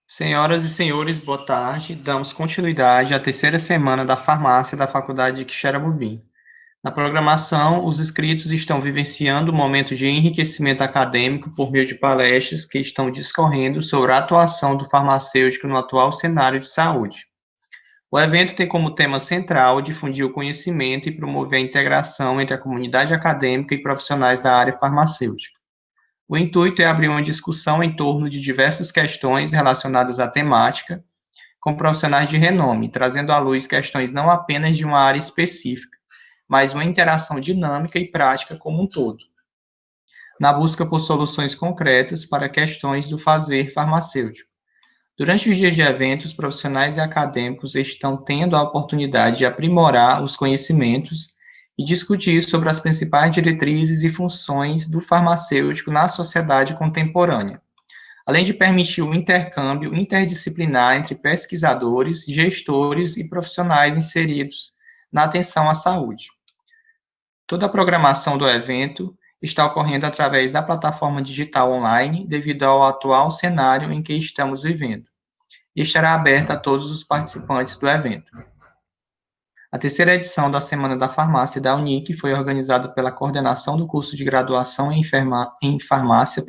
Senhoras e senhores, boa tarde. Damos continuidade à terceira semana da farmácia da Faculdade de Quixeramobim. Na programação, os inscritos estão vivenciando um momento de enriquecimento acadêmico por meio de palestras que estão discorrendo sobre a atuação do farmacêutico no atual cenário de saúde. O evento tem como tema central difundir o conhecimento e promover a integração entre a comunidade acadêmica e profissionais da área farmacêutica. O intuito é abrir uma discussão em torno de diversas questões relacionadas à temática, com profissionais de renome, trazendo à luz questões não apenas de uma área específica, mas uma interação dinâmica e prática como um todo, na busca por soluções concretas para questões do fazer farmacêutico. Durante os dias de eventos, profissionais e acadêmicos estão tendo a oportunidade de aprimorar os conhecimentos e discutir sobre as principais diretrizes e funções do farmacêutico na sociedade contemporânea, além de permitir o intercâmbio interdisciplinar entre pesquisadores, gestores e profissionais inseridos na atenção à saúde. Toda a programação do evento está ocorrendo através da plataforma digital online, devido ao atual cenário em que estamos vivendo, e estará aberta a todos os participantes do evento. A terceira edição da Semana da Farmácia da Unic foi organizada pela coordenação do curso de graduação em farmácia,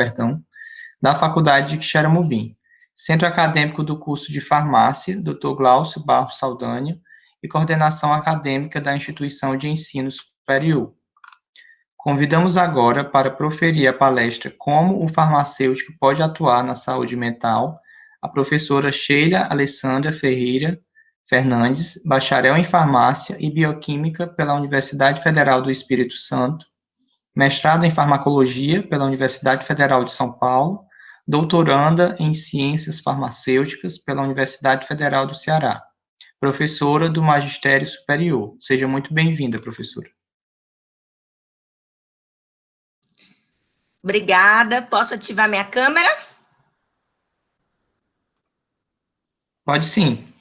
da Faculdade de Quixeramobim, Centro Acadêmico do curso de Farmácia, Dr. Glaucio Barros Saldanha, e coordenação acadêmica da Instituição de Ensino Superior. Convidamos agora para proferir a palestra Como o farmacêutico pode atuar na saúde mental, a professora Sheila Alessandra Ferreira Fernandes, bacharel em farmácia e bioquímica pela Universidade Federal do Espírito Santo, mestrado em farmacologia pela Universidade Federal de São Paulo, doutoranda em ciências farmacêuticas pela Universidade Federal do Ceará, professora do Magistério Superior. Seja muito bem-vinda, professora. Obrigada. Posso ativar minha câmera? Pode sim.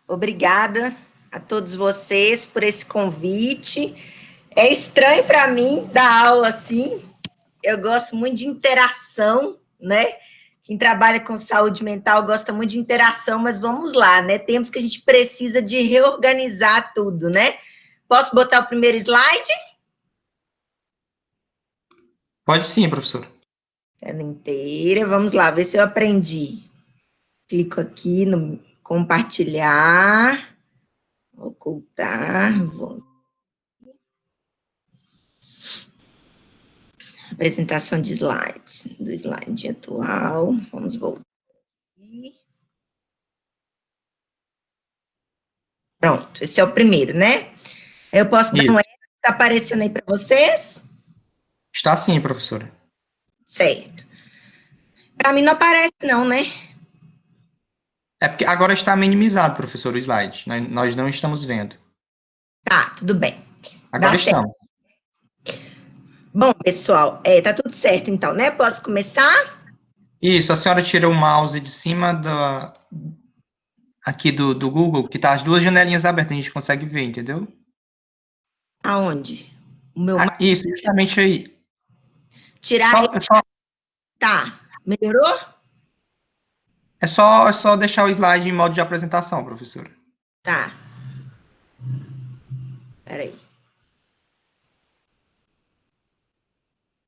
Obrigada a todos vocês por esse convite. É estranho para mim dar aula assim. Eu gosto muito de interação, né? Quem trabalha com saúde mental gosta muito de interação, mas vamos lá, né? Temos que a gente precisa de reorganizar tudo, né? Posso botar o primeiro slide? Pode sim, professor. Tela inteira. Vamos lá, ver se eu aprendi. Clico aqui no compartilhar, ocultar, apresentação de slides, do slide atual. Vamos voltar aqui. Pronto, esse é o primeiro, né? Eu posso dar um enter, tá aparecendo aí para vocês? Está sim, professora. Certo. Para mim não aparece não, né? É porque agora está minimizado, professor, o slide. Nós não estamos vendo. Tá, tudo bem. Agora estamos. Bom, pessoal, tá tudo certo então, né? Posso começar? Isso, a senhora tira o mouse de cima aqui do Google, que tá as duas janelinhas abertas, a gente consegue ver, entendeu? Aonde? O meu isso, justamente aí. Tirar. Tá, melhorou? É só deixar o slide em modo de apresentação, professora. Tá. Peraí.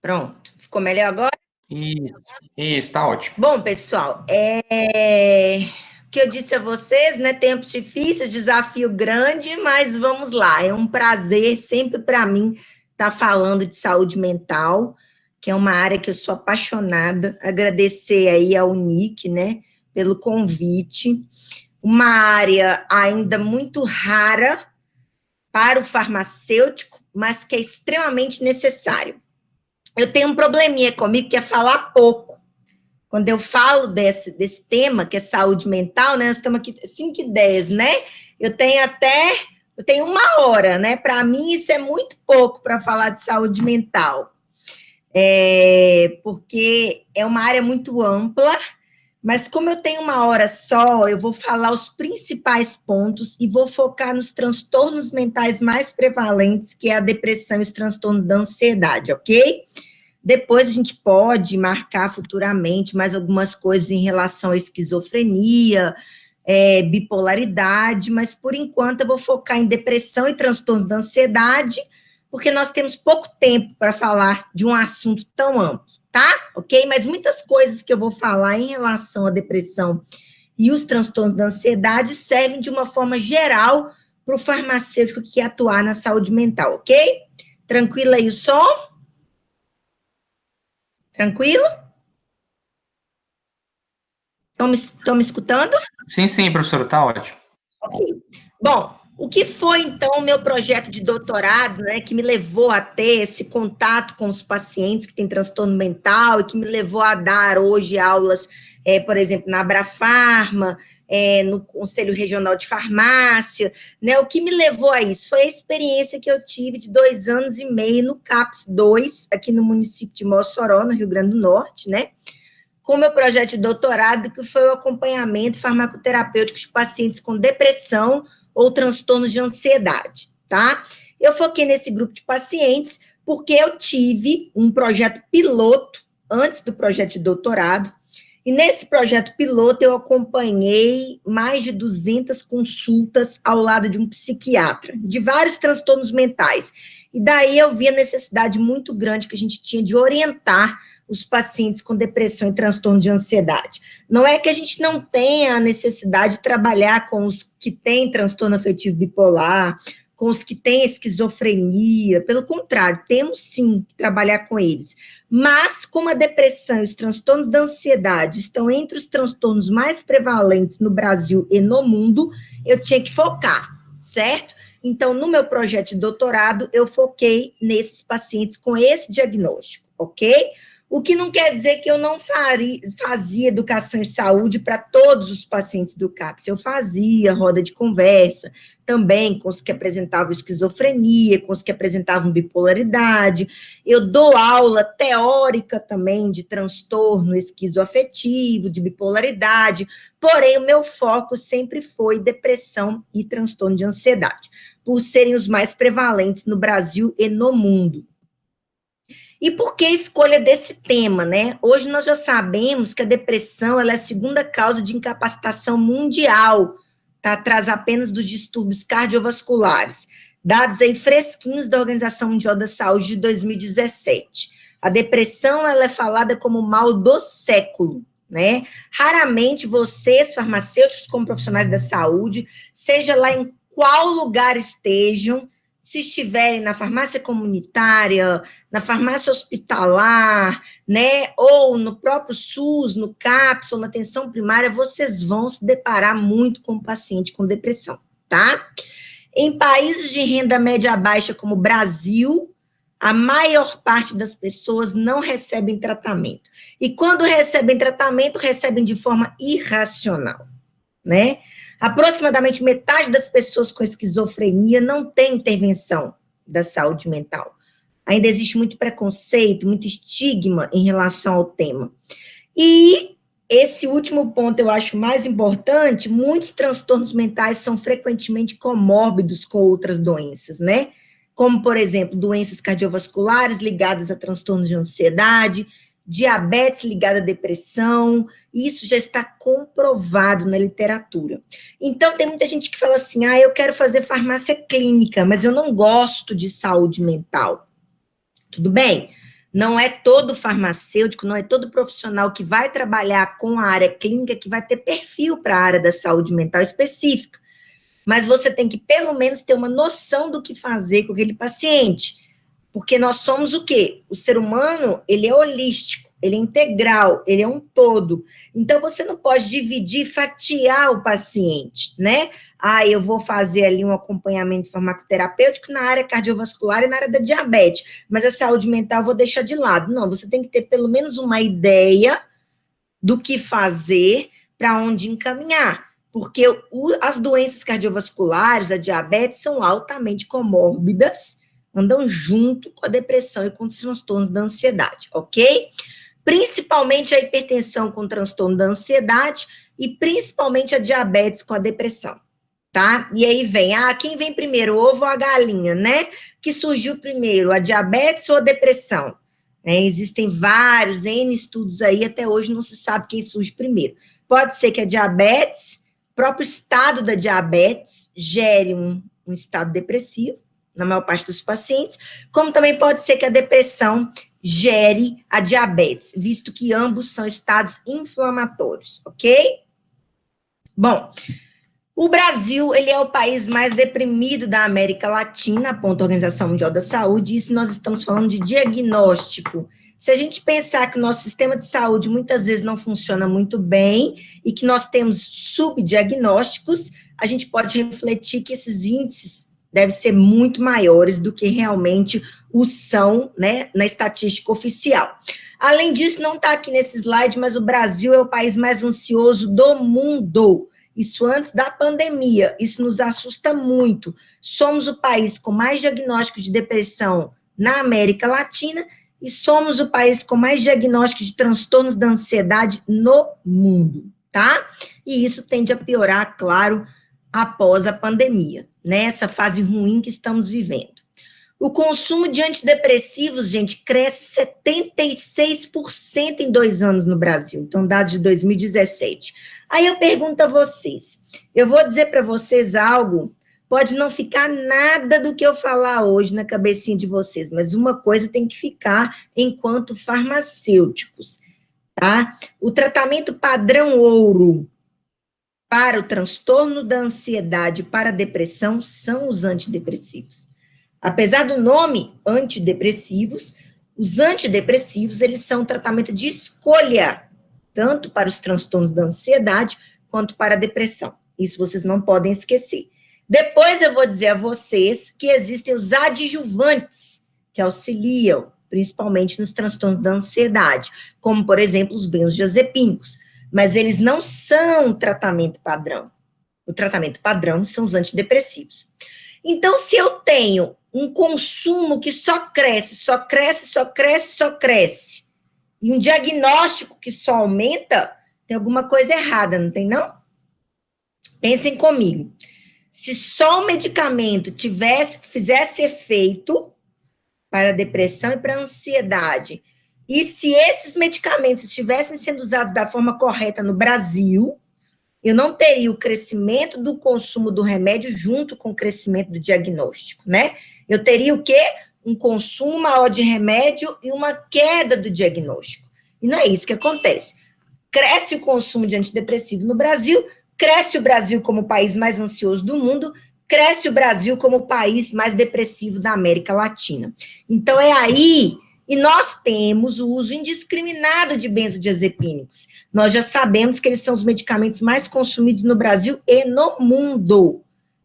Pronto. Ficou melhor agora? Isso, tá ótimo. Bom, pessoal, o que eu disse a vocês, né? Tempos difíceis, desafio grande, mas vamos lá. É um prazer sempre para mim estar falando de saúde mental, que é uma área que eu sou apaixonada. Agradecer aí ao Unic, né, pelo convite. Uma área ainda muito rara para o farmacêutico, mas que é extremamente necessário. Eu tenho um probleminha comigo, que é falar pouco. Quando eu falo desse tema, que é saúde mental, né? Nós estamos aqui 5h10, né? Eu tenho 1 hora, né? Para mim, isso é muito pouco para falar de saúde mental. Porque é uma área muito ampla, mas como eu tenho 1 hora só, eu vou falar os principais pontos e vou focar nos transtornos mentais mais prevalentes, que é a depressão e os transtornos da ansiedade, ok? Depois a gente pode marcar futuramente mais algumas coisas em relação à esquizofrenia, bipolaridade, mas por enquanto eu vou focar em depressão e transtornos da ansiedade, porque nós temos pouco tempo para falar de um assunto tão amplo, tá? Ok? Mas muitas coisas que eu vou falar em relação à depressão e os transtornos da ansiedade servem de uma forma geral para o farmacêutico que quer atuar na saúde mental, ok? Tranquilo aí o som? Tranquilo? Estão me escutando? Sim, professora, tá ótimo. Ok. Bom, o que foi, então, o meu projeto de doutorado, né, que me levou a ter esse contato com os pacientes que têm transtorno mental e que me levou a dar hoje aulas, por exemplo, na Abrafarma, no Conselho Regional de Farmácia, né, o que me levou a isso foi a experiência que eu tive de 2 anos e meio no CAPS 2, aqui no município de Mossoró, no Rio Grande do Norte, né, com o meu projeto de doutorado, que foi o acompanhamento farmacoterapêutico de pacientes com depressão ou transtornos de ansiedade, tá? Eu foquei nesse grupo de pacientes porque eu tive um projeto piloto antes do projeto de doutorado, e nesse projeto piloto eu acompanhei mais de 200 consultas ao lado de um psiquiatra, de vários transtornos mentais. E daí eu vi a necessidade muito grande que a gente tinha de orientar os pacientes com depressão e transtorno de ansiedade. Não é que a gente não tenha a necessidade de trabalhar com os que têm transtorno afetivo bipolar, com os que têm esquizofrenia, pelo contrário, temos sim que trabalhar com eles. Mas, como a depressão e os transtornos da ansiedade estão entre os transtornos mais prevalentes no Brasil e no mundo, eu tinha que focar, certo? Então, no meu projeto de doutorado, eu foquei nesses pacientes com esse diagnóstico, ok? O que não quer dizer que eu não fazia educação em saúde para todos os pacientes do CAPS. Eu fazia roda de conversa, também com os que apresentavam esquizofrenia, com os que apresentavam bipolaridade. Eu dou aula teórica também de transtorno esquizoafetivo, de bipolaridade, porém o meu foco sempre foi depressão e transtorno de ansiedade, por serem os mais prevalentes no Brasil e no mundo. E por que a escolha desse tema, né? Hoje nós já sabemos que a depressão ela é a segunda causa de incapacitação mundial, tá? Atrás apenas dos distúrbios cardiovasculares. Dados aí fresquinhos da Organização Mundial da Saúde de 2017. A depressão ela é falada como o mal do século, né? Raramente vocês, farmacêuticos, como profissionais da saúde, seja lá em qual lugar estejam, se estiverem na farmácia comunitária, na farmácia hospitalar, né, ou no próprio SUS, no CAPS, ou na atenção primária, vocês vão se deparar muito com o paciente com depressão, tá? Em países de renda média baixa, como o Brasil, a maior parte das pessoas não recebem tratamento. E quando recebem tratamento, recebem de forma irracional, né? Aproximadamente metade das pessoas com esquizofrenia não tem intervenção da saúde mental. Ainda existe muito preconceito, muito estigma em relação ao tema. E esse último ponto eu acho mais importante, muitos transtornos mentais são frequentemente comórbidos com outras doenças, né? Como, por exemplo, doenças cardiovasculares ligadas a transtornos de ansiedade, diabetes ligada à depressão, isso já está comprovado na literatura. Então, tem muita gente que fala assim, eu quero fazer farmácia clínica, mas eu não gosto de saúde mental. Tudo bem, não é todo farmacêutico, não é todo profissional que vai trabalhar com a área clínica que vai ter perfil para a área da saúde mental específica, mas você tem que, pelo menos, ter uma noção do que fazer com aquele paciente. Porque nós somos o quê? O ser humano, ele é holístico, ele é integral, ele é um todo. Então, você não pode dividir, fatiar o paciente, né? Eu vou fazer ali um acompanhamento farmacoterapêutico na área cardiovascular e na área da diabetes, mas a saúde mental eu vou deixar de lado. Não, você tem que ter pelo menos uma ideia do que fazer, para onde encaminhar. Porque as doenças cardiovasculares, a diabetes, são altamente comórbidas, andam junto com a depressão e com os transtornos da ansiedade, ok? Principalmente a hipertensão com transtorno da ansiedade e principalmente a diabetes com a depressão, tá? E aí vem, quem vem primeiro, o ovo ou a galinha, né? Que surgiu primeiro, a diabetes ou a depressão? né? Existem vários N estudos aí, até hoje não se sabe quem surge primeiro. Pode ser que a diabetes, o próprio estado da diabetes, gere um estado depressivo, na maior parte dos pacientes, como também pode ser que a depressão gere a diabetes, visto que ambos são estados inflamatórios, ok? Bom, o Brasil, ele é o país mais deprimido da América Latina, aponta a Organização Mundial da Saúde, e isso nós estamos falando de diagnóstico. Se a gente pensar que o nosso sistema de saúde muitas vezes não funciona muito bem e que nós temos subdiagnósticos, a gente pode refletir que esses índices devem ser muito maiores do que realmente o são, né, na estatística oficial. Além disso, não está aqui nesse slide, mas o Brasil é o país mais ansioso do mundo. Isso antes da pandemia, isso nos assusta muito. Somos o país com mais diagnósticos de depressão na América Latina e somos o país com mais diagnósticos de transtornos da ansiedade no mundo, tá? E isso tende a piorar, claro, após a pandemia, né? Essa fase ruim que estamos vivendo. O consumo de antidepressivos, gente, cresce 76% em 2 anos no Brasil. Então, dados de 2017. Aí eu pergunto a vocês, eu vou dizer para vocês algo, pode não ficar nada do que eu falar hoje na cabecinha de vocês, mas uma coisa tem que ficar enquanto farmacêuticos, tá? O tratamento padrão ouro para o transtorno da ansiedade, para a depressão, são os antidepressivos. Apesar do nome antidepressivos, os antidepressivos, eles são um tratamento de escolha, tanto para os transtornos da ansiedade, quanto para a depressão. Isso vocês não podem esquecer. Depois eu vou dizer a vocês que existem os adjuvantes, que auxiliam, principalmente nos transtornos da ansiedade, como, por exemplo, os benzodiazepínicos. Mas eles não são o tratamento padrão. O tratamento padrão são os antidepressivos. Então, se eu tenho um consumo que só cresce, só cresce, só cresce, só cresce, e um diagnóstico que só aumenta, tem alguma coisa errada, não tem, não? Pensem comigo. Se só o medicamento fizesse efeito para a depressão e para a ansiedade, e se esses medicamentos estivessem sendo usados da forma correta no Brasil, eu não teria o crescimento do consumo do remédio junto com o crescimento do diagnóstico, né? Eu teria o quê? Um consumo maior de remédio e uma queda do diagnóstico. E não é isso que acontece. Cresce o consumo de antidepressivo no Brasil, cresce o Brasil como o país mais ansioso do mundo, cresce o Brasil como o país mais depressivo da América Latina. Então, é aí... E nós temos o uso indiscriminado de benzodiazepínicos. Nós já sabemos que eles são os medicamentos mais consumidos no Brasil e no mundo.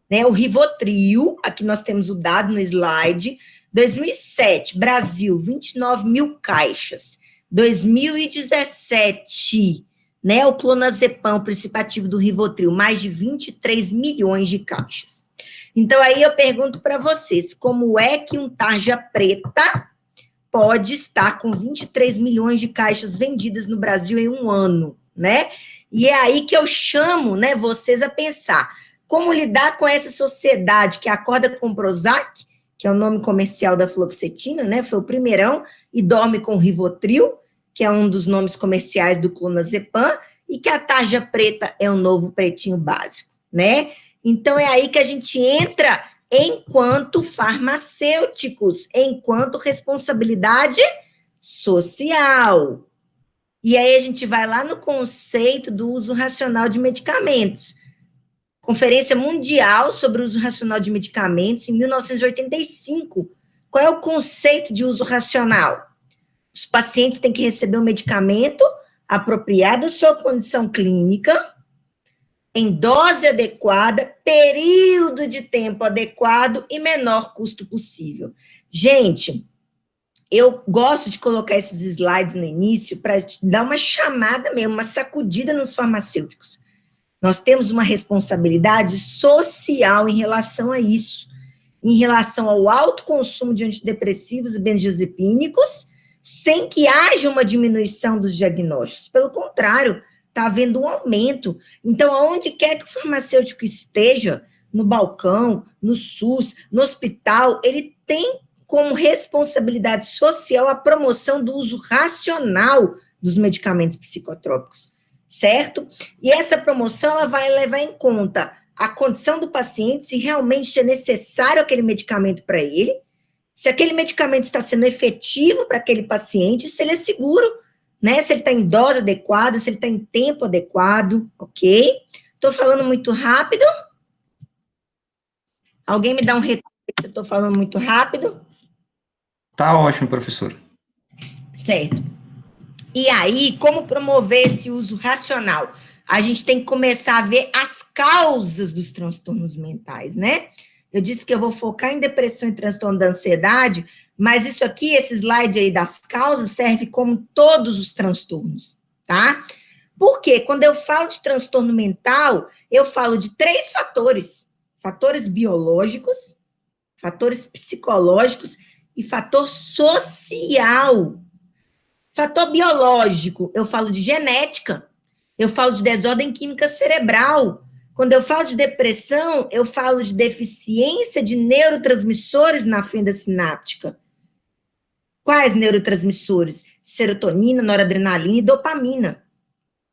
Né? O Rivotril, aqui nós temos o dado no slide, 2007, Brasil, 29 mil caixas. 2017, né, o clonazepam, o princípio ativo do Rivotril, mais de 23 milhões de caixas. Então, aí eu pergunto para vocês, como é que um tarja preta pode estar com 23 milhões de caixas vendidas no Brasil em um ano, né? E é aí que eu chamo, né, vocês a pensar como lidar com essa sociedade que acorda com Prozac, que é o nome comercial da fluoxetina, né? Foi o primeirão, e dorme com Rivotril, que é um dos nomes comerciais do clonazepam, e que a tarja preta é o novo pretinho básico, né? Então é aí que a gente entra enquanto farmacêuticos, enquanto responsabilidade social. E aí a gente vai lá no conceito do uso racional de medicamentos. Conferência Mundial sobre o Uso Racional de Medicamentos, em 1985. Qual é o conceito de uso racional? Os pacientes têm que receber um medicamento apropriado à sua condição clínica, em dose adequada, período de tempo adequado e menor custo possível. Gente, eu gosto de colocar esses slides no início para dar uma chamada mesmo, uma sacudida nos farmacêuticos. Nós temos uma responsabilidade social em relação a isso, em relação ao alto consumo de antidepressivos e benzodiazepínicos, sem que haja uma diminuição dos diagnósticos. Pelo contrário, está havendo um aumento. Então, aonde quer que o farmacêutico esteja, no balcão, no SUS, no hospital, ele tem como responsabilidade social a promoção do uso racional dos medicamentos psicotrópicos, certo? E essa promoção ela vai levar em conta a condição do paciente, se realmente é necessário aquele medicamento para ele, se aquele medicamento está sendo efetivo para aquele paciente, se ele é seguro, né? Se ele está em dose adequada, se ele está em tempo adequado, ok? Estou falando muito rápido? Alguém me dá um retorno se eu estou falando muito rápido? Tá ótimo, professor. Certo. E aí, como promover esse uso racional? A gente tem que começar a ver as causas dos transtornos mentais, né? Eu disse que eu vou focar em depressão e transtorno da ansiedade, mas isso aqui, esse slide aí das causas, serve como todos os transtornos, tá? Porque quando eu falo de transtorno mental, eu falo de 3 fatores: fatores biológicos, fatores psicológicos e fator social. Fator biológico, eu falo de genética, eu falo de desordem química cerebral. Quando eu falo de depressão, eu falo de deficiência de neurotransmissores na fenda sináptica. Quais neurotransmissores? Serotonina, noradrenalina e dopamina.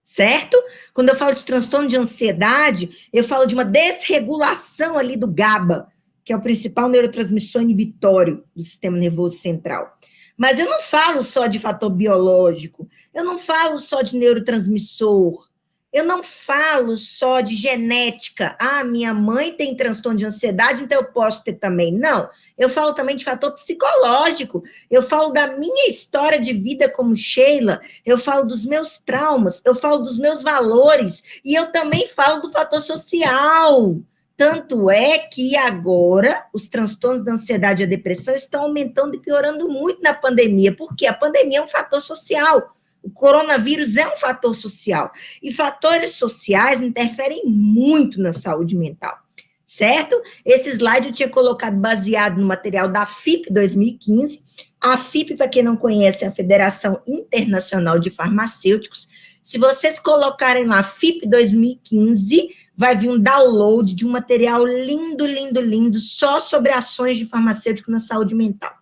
Certo? Quando eu falo de transtorno de ansiedade, eu falo de uma desregulação ali do GABA, que é o principal neurotransmissor inibitório do sistema nervoso central. Mas eu não falo só de fator biológico, eu não falo só de neurotransmissor, eu não falo só de genética. Ah, minha mãe tem transtorno de ansiedade, então eu posso ter também. Não, eu falo também de fator psicológico, eu falo da minha história de vida como Sheila, eu falo dos meus traumas, eu falo dos meus valores, e eu também falo do fator social. Tanto é que agora os transtornos da ansiedade e a depressão estão aumentando e piorando muito na pandemia, porque a pandemia é um fator social. O coronavírus é um fator social. E fatores sociais interferem muito na saúde mental, certo? Esse slide eu tinha colocado baseado no material da FIP 2015. A FIP, para quem não conhece, é a Federação Internacional de Farmacêuticos. Se vocês colocarem lá FIP 2015, vai vir um download de um material lindo, lindo, lindo, só sobre ações de farmacêutico na saúde mental.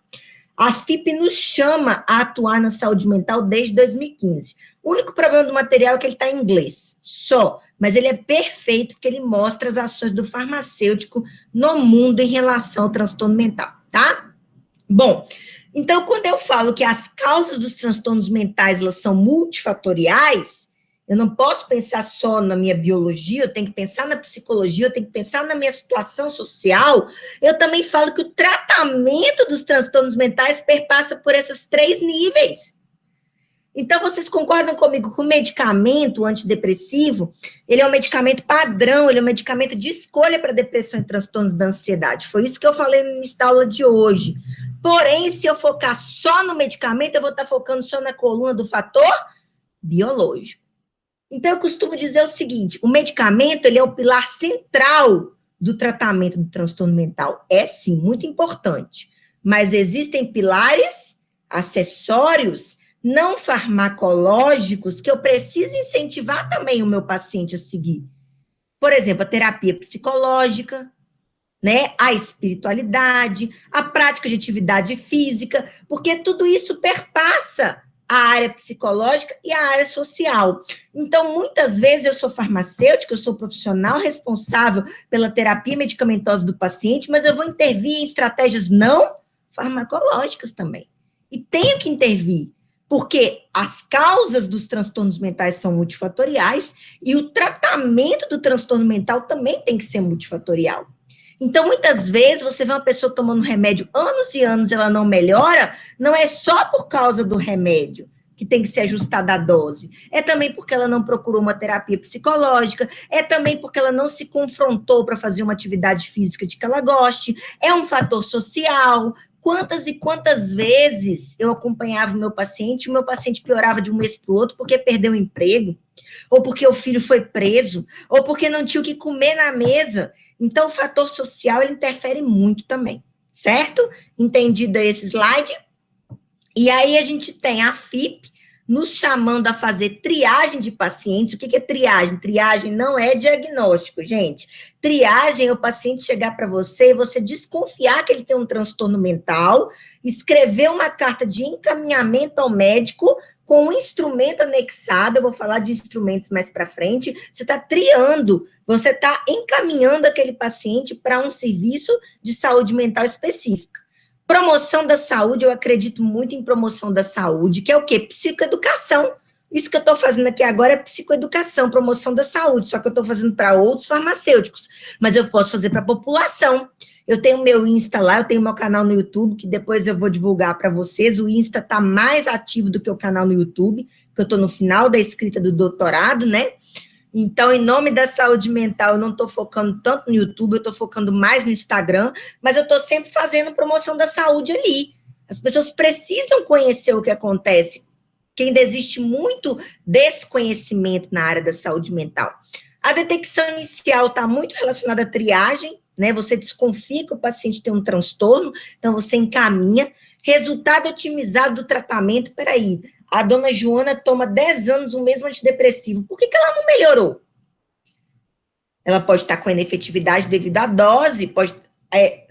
A FIP nos chama a atuar na saúde mental desde 2015. O único problema do material é que ele está em inglês, só. Mas ele é perfeito porque ele mostra as ações do farmacêutico no mundo em relação ao transtorno mental, tá? Bom, então, quando eu falo que as causas dos transtornos mentais, elas são multifatoriais, eu não posso pensar só na minha biologia, eu tenho que pensar na psicologia, eu tenho que pensar na minha situação social. Eu também falo que o tratamento dos transtornos mentais perpassa por esses 3 níveis. Então, vocês concordam comigo que o medicamento antidepressivo, ele é um medicamento padrão, ele é um medicamento de escolha para depressão e transtornos da ansiedade. Foi isso que eu falei no início da aula de hoje. Porém, se eu focar só no medicamento, eu vou estar focando só na coluna do fator biológico. Então, eu costumo dizer o seguinte: o medicamento, ele é o pilar central do tratamento do transtorno mental. É, sim, muito importante. Mas existem pilares, acessórios, não farmacológicos, que eu preciso incentivar também o meu paciente a seguir. Por exemplo, a terapia psicológica, né? A espiritualidade, a prática de atividade física, porque tudo isso perpassa a área psicológica e a área social. Então, muitas vezes eu sou farmacêutica, eu sou profissional responsável pela terapia medicamentosa do paciente, mas eu vou intervir em estratégias não farmacológicas também. E tenho que intervir, porque as causas dos transtornos mentais são multifatoriais e o tratamento do transtorno mental também tem que ser multifatorial. Então, muitas vezes, você vê uma pessoa tomando remédio anos e anos e ela não melhora, não é só por causa do remédio que tem que ser ajustada a dose, é também porque ela não procurou uma terapia psicológica, é também porque ela não se confrontou para fazer uma atividade física de que ela goste, é um fator social. Quantas e quantas vezes eu acompanhava o meu paciente piorava de um mês para o outro porque perdeu o emprego, ou porque o filho foi preso, ou porque não tinha o que comer na mesa. Então, o fator social, ele interfere muito também, certo? Entendido esse slide? E aí, a gente tem a FIP, nos chamando a fazer triagem de pacientes. O que é triagem? Triagem não é diagnóstico, gente. Triagem é o paciente chegar para você e você desconfiar que ele tem um transtorno mental, escrever uma carta de encaminhamento ao médico com um instrumento anexado. Eu vou falar de instrumentos mais para frente. Você está triando, você está encaminhando aquele paciente para um serviço de saúde mental específica. Promoção da saúde, eu acredito muito em promoção da saúde, que é o quê? Psicoeducação. Isso que eu estou fazendo aqui agora é psicoeducação, promoção da saúde, só que eu estou fazendo para outros farmacêuticos, mas eu posso fazer para a população. Eu tenho meu Insta lá, eu tenho meu canal no YouTube, que depois eu vou divulgar para vocês. O Insta está mais ativo do que o canal no YouTube, porque eu estou no final da escrita do doutorado, né? Então, em nome da saúde mental, eu não estou focando tanto no YouTube, eu estou focando mais no Instagram, mas eu estou sempre fazendo promoção da saúde ali. As pessoas precisam conhecer o que acontece, que ainda existe muito desconhecimento na área da saúde mental. A detecção inicial está muito relacionada à triagem, né? Você desconfia que o paciente tem um transtorno, então você encaminha. Resultado otimizado do tratamento, peraí, a dona Joana toma 10 anos o mesmo antidepressivo, por que ela não melhorou? Ela pode estar com inefetividade devido à dose,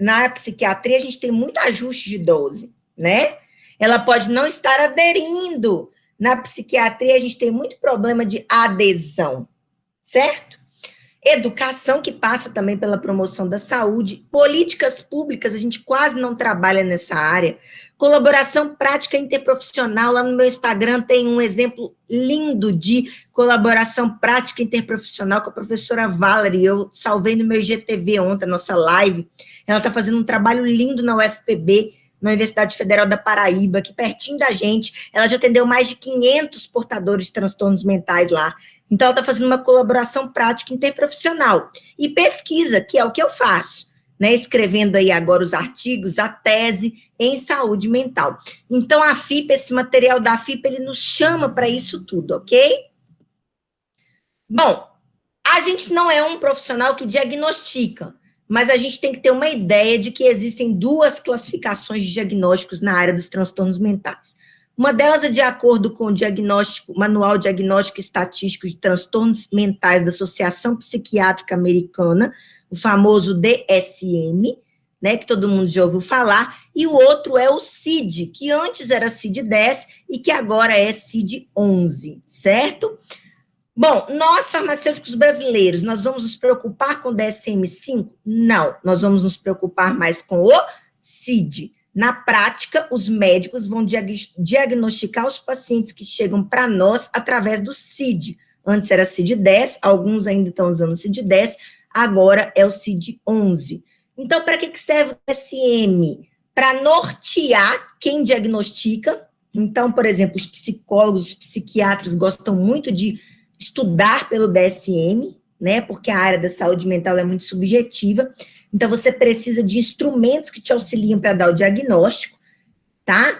na psiquiatria a gente tem muito ajuste de dose, né? Ela pode não estar aderindo. Na psiquiatria a gente tem muito problema de adesão, certo? Educação, que passa também pela promoção da saúde. Políticas públicas, a gente quase não trabalha nessa área. Colaboração prática interprofissional, lá no meu Instagram tem um exemplo lindo de colaboração prática interprofissional com a professora Valerie. Eu salvei no meu IGTV ontem, a nossa live. Ela está fazendo um trabalho lindo na UFPB, na Universidade Federal da Paraíba, aqui pertinho da gente. Ela já atendeu mais de 500 portadores de transtornos mentais lá. Então, ela está fazendo uma colaboração prática interprofissional. E pesquisa, que é o que eu faço, né? Escrevendo aí agora os artigos, a tese em saúde mental. Então, a FIPA, esse material da FIPA, ele nos chama para isso tudo, ok? Bom, a gente não é um profissional que diagnostica, mas a gente tem que ter uma ideia de que existem duas classificações de diagnósticos na área dos transtornos mentais. Uma delas é de acordo com o Manual Diagnóstico e Estatístico de Transtornos Mentais da Associação Psiquiátrica Americana, o famoso DSM, né, que todo mundo já ouviu falar, e o outro é o CID, que antes era CID-10 e que agora é CID-11, certo? Bom, nós, farmacêuticos brasileiros, nós vamos nos preocupar com o DSM-5? Não, nós vamos nos preocupar mais com o CID. Na prática, os médicos vão diagnosticar os pacientes que chegam para nós através do CID. Antes era CID-10, alguns ainda estão usando o CID-10, agora é o CID-11. Então, para que serve o DSM? Para nortear quem diagnostica. Então, por exemplo, os psicólogos, os psiquiatras gostam muito de estudar pelo DSM, né? Porque a área da saúde mental é muito subjetiva. Então, você precisa de instrumentos que te auxiliam para dar o diagnóstico, tá?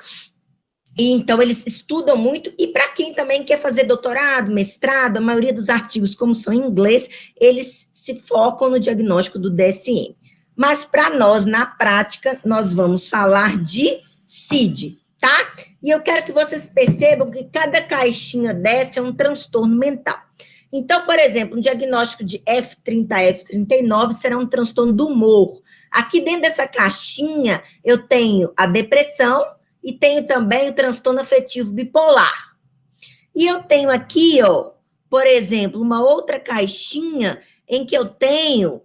E, então, eles estudam muito. E para quem também quer fazer doutorado, mestrado, a maioria dos artigos, como são em inglês, eles se focam no diagnóstico do DSM. Mas, para nós, na prática, nós vamos falar de CID, tá? E eu quero que vocês percebam que cada caixinha dessa é um transtorno mental. Então, por exemplo, um diagnóstico de F30 a F39 será um transtorno do humor. Aqui dentro dessa caixinha, eu tenho a depressão e tenho também o transtorno afetivo bipolar. E eu tenho aqui, ó, por exemplo, uma outra caixinha em que eu tenho,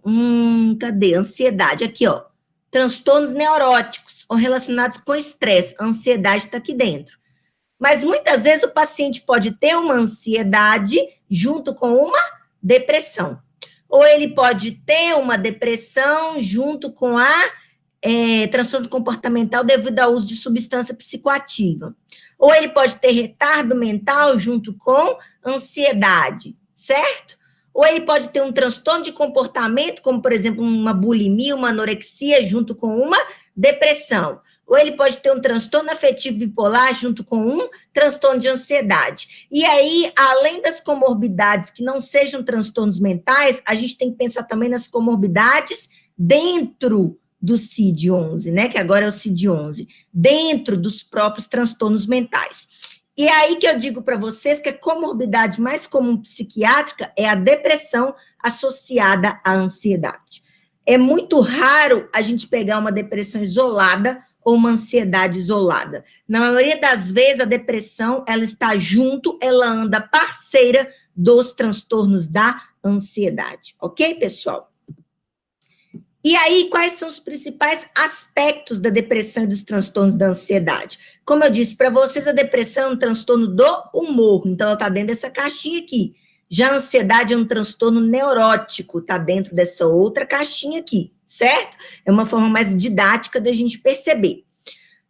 cadê? Ansiedade, aqui, ó. Transtornos neuróticos ou relacionados com estresse. A ansiedade está aqui dentro. Mas muitas vezes o paciente pode ter uma ansiedade junto com uma depressão. Ou ele pode ter uma depressão junto com a transtorno comportamental devido ao uso de substância psicoativa. Ou ele pode ter retardo mental junto com ansiedade, certo? Ou ele pode ter um transtorno de comportamento, como, por exemplo, uma bulimia, uma anorexia, junto com uma depressão. Ou ele pode ter um transtorno afetivo bipolar junto com um transtorno de ansiedade. E aí, além das comorbidades que não sejam transtornos mentais, a gente tem que pensar também nas comorbidades dentro do CID-11, né? Que agora é o CID-11, dentro dos próprios transtornos mentais. E aí que eu digo para vocês que a comorbidade mais comum psiquiátrica é a depressão associada à ansiedade. É muito raro a gente pegar uma depressão isolada ou uma ansiedade isolada. Na maioria das vezes, a depressão, ela está junto, ela anda parceira dos transtornos da ansiedade. Ok, pessoal? E aí, quais são os principais aspectos da depressão e dos transtornos da ansiedade? Como eu disse para vocês, a depressão é um transtorno do humor, então ela está dentro dessa caixinha aqui. Já a ansiedade é um transtorno neurótico, está dentro dessa outra caixinha aqui, certo? É uma forma mais didática da gente perceber.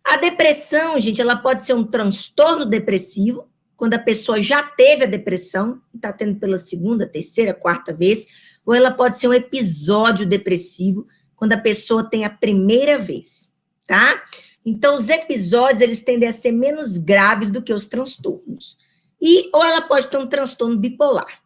A depressão, gente, ela pode ser um transtorno depressivo, quando a pessoa já teve a depressão, está tendo pela segunda, terceira, quarta vez, ou ela pode ser um episódio depressivo, quando a pessoa tem a primeira vez, tá? Então, os episódios, eles tendem a ser menos graves do que os transtornos. Ou ela pode ter um transtorno bipolar.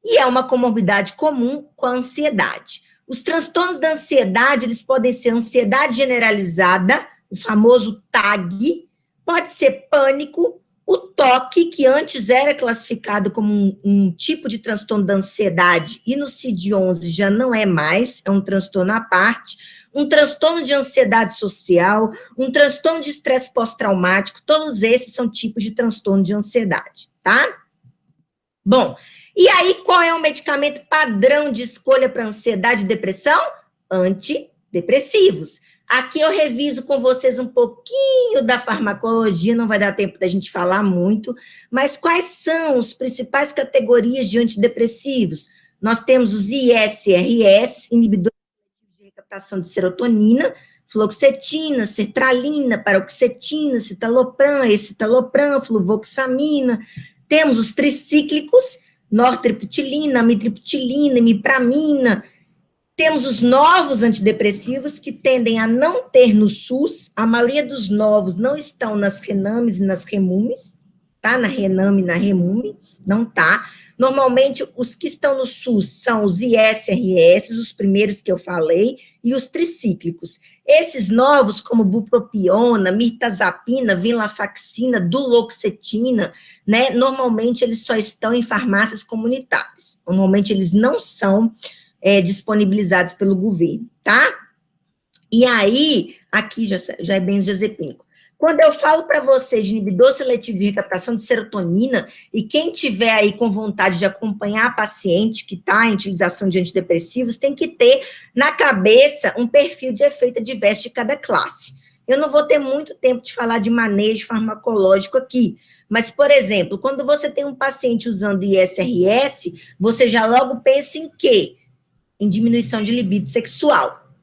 E é uma comorbidade comum com a ansiedade. Os transtornos da ansiedade, eles podem ser ansiedade generalizada, o famoso TAG, pode ser pânico, o toque, que antes era classificado como um tipo de transtorno da ansiedade, e no CID-11 já não é mais, é um transtorno à parte, um transtorno de ansiedade social, um transtorno de estresse pós-traumático, todos esses são tipos de transtorno de ansiedade, tá? Bom, e aí qual é o medicamento padrão de escolha para ansiedade e depressão? Antidepressivos. Aqui eu reviso com vocês um pouquinho da farmacologia, não vai dar tempo da gente falar muito, mas quais são as principais categorias de antidepressivos? Nós temos os ISRS, inibidores de recaptação de serotonina, fluoxetina, sertralina, paroxetina, citalopram, escitalopram, fluvoxamina. Temos os tricíclicos, nortriptilina, amitriptilina, imipramina. Temos os novos antidepressivos que tendem a não ter no SUS, a maioria dos novos não estão nas Renames e nas Remumes, tá? Na Rename e na Remume, não tá. Normalmente, os que estão no SUS são os ISRS, os primeiros que eu falei, e os tricíclicos. Esses novos, como bupropiona, mirtazapina, venlafaxina, duloxetina, né? Normalmente, eles só estão em farmácias comunitárias. Normalmente, eles não são disponibilizados pelo governo, tá? E aí, aqui já é benzodiazepínico. Quando eu falo para vocês de inibidor seletivo de recaptação de serotonina, e quem tiver aí com vontade de acompanhar a paciente que está em utilização de antidepressivos, tem que ter na cabeça um perfil de efeito adverso de cada classe. Eu não vou ter muito tempo de falar de manejo farmacológico aqui, mas, por exemplo, quando você tem um paciente usando ISRS, você já logo pensa em quê? Em diminuição de libido sexual,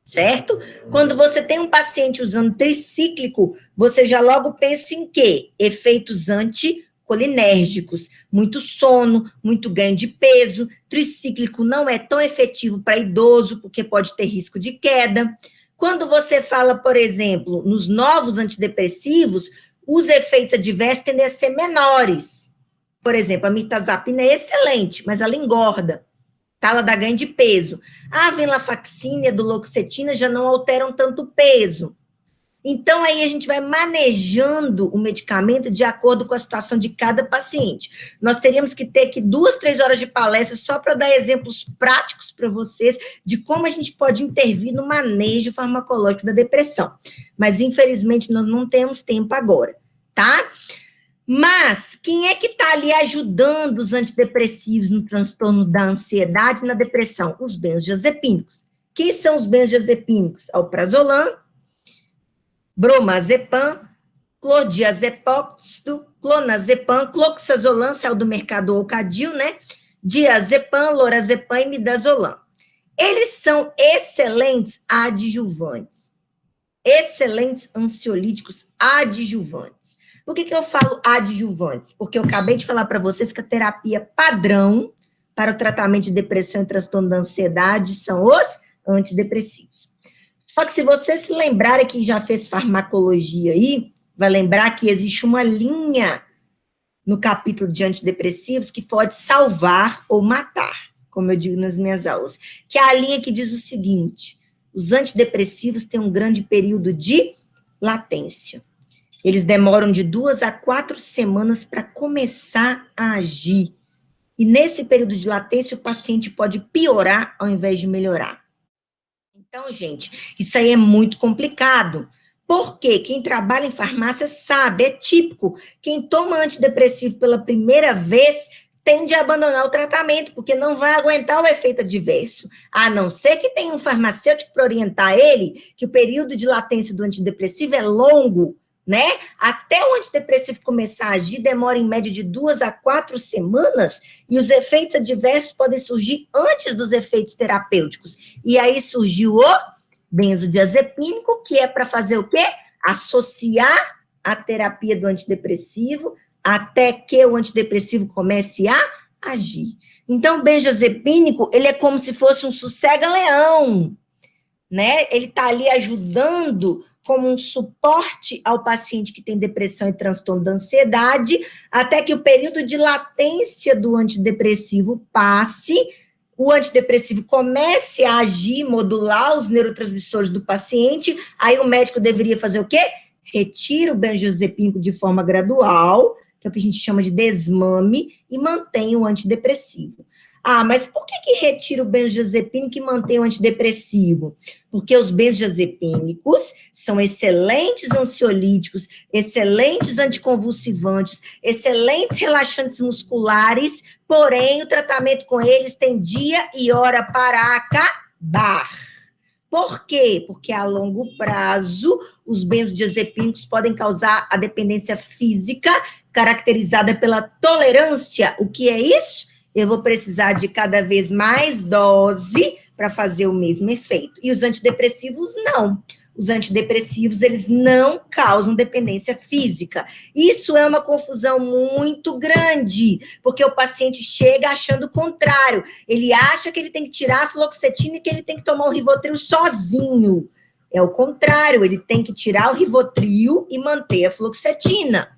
certo? Quando você tem um paciente usando tricíclico, você já logo pensa em quê? Efeitos anticolinérgicos, muito sono, muito ganho de peso, tricíclico não é tão efetivo para idoso, porque pode ter risco de queda. Quando você fala, por exemplo, nos novos antidepressivos, os efeitos adversos tendem a ser menores. Por exemplo, a mirtazapina é excelente, mas ela engorda. Tá? Ela dá ganho de peso. A venlafaxina e a duloxetina já não alteram tanto peso. Então, aí a gente vai manejando o medicamento de acordo com a situação de cada paciente. Nós teríamos que ter aqui 2, 3 horas de palestra só para dar exemplos práticos para vocês de como a gente pode intervir no manejo farmacológico da depressão. Mas, infelizmente, nós não temos tempo agora, tá? Mas quem é que está ali ajudando os antidepressivos no transtorno da ansiedade e na depressão? Os benzodiazepínicos. Quem são os benzodiazepínicos? Alprazolam, bromazepam, clordiazepam, clonazepam, cloxazolam, saiu do mercado Ocadil, né? Diazepam, lorazepam e midazolam. Eles são excelentes adjuvantes. Excelentes ansiolíticos adjuvantes. Por que eu falo adjuvantes? Porque eu acabei de falar para vocês que a terapia padrão para o tratamento de depressão e transtorno da ansiedade são os antidepressivos. Só que se você se lembrarem que já fez farmacologia aí, vai lembrar que existe uma linha no capítulo de antidepressivos que pode salvar ou matar, como eu digo nas minhas aulas, que é a linha que diz o seguinte: os antidepressivos têm um grande período de latência. Eles demoram de 2 a 4 semanas para começar a agir. E nesse período de latência, o paciente pode piorar ao invés de melhorar. Então, gente, isso aí é muito complicado. Porque quem trabalha em farmácia sabe, é típico. Quem toma antidepressivo pela primeira vez tende a abandonar o tratamento, porque não vai aguentar o efeito adverso. A não ser que tenha um farmacêutico para orientar ele, que o período de latência do antidepressivo é longo, né? Até o antidepressivo começar a agir, demora em média de 2 a 4 semanas, e os efeitos adversos podem surgir antes dos efeitos terapêuticos. E aí surgiu o benzodiazepínico, que é para fazer o quê? Associar a terapia do antidepressivo até que o antidepressivo comece a agir. Então, o benzodiazepínico, ele é como se fosse um sossega-leão, né? Ele está ali ajudando como um suporte ao paciente que tem depressão e transtorno da ansiedade, até que o período de latência do antidepressivo passe, o antidepressivo comece a agir, modular os neurotransmissores do paciente, aí o médico deveria fazer o quê? Retira o benzodiazepínico de forma gradual, que é o que a gente chama de desmame, e mantém o antidepressivo. Ah, mas por que retira o benzodiazepínico e mantém o antidepressivo? Porque os benzodiazepínicos são excelentes ansiolíticos, excelentes anticonvulsivantes, excelentes relaxantes musculares, porém o tratamento com eles tem dia e hora para acabar. Por quê? Porque a longo prazo os benzodiazepínicos podem causar a dependência física, caracterizada pela tolerância. O que é isso? Eu vou precisar de cada vez mais dose para fazer o mesmo efeito. E os antidepressivos, não. Os antidepressivos, eles não causam dependência física. Isso é uma confusão muito grande, porque o paciente chega achando o contrário. Ele acha que ele tem que tirar a fluoxetina e que ele tem que tomar o Rivotril sozinho. É o contrário, ele tem que tirar o Rivotril e manter a fluoxetina.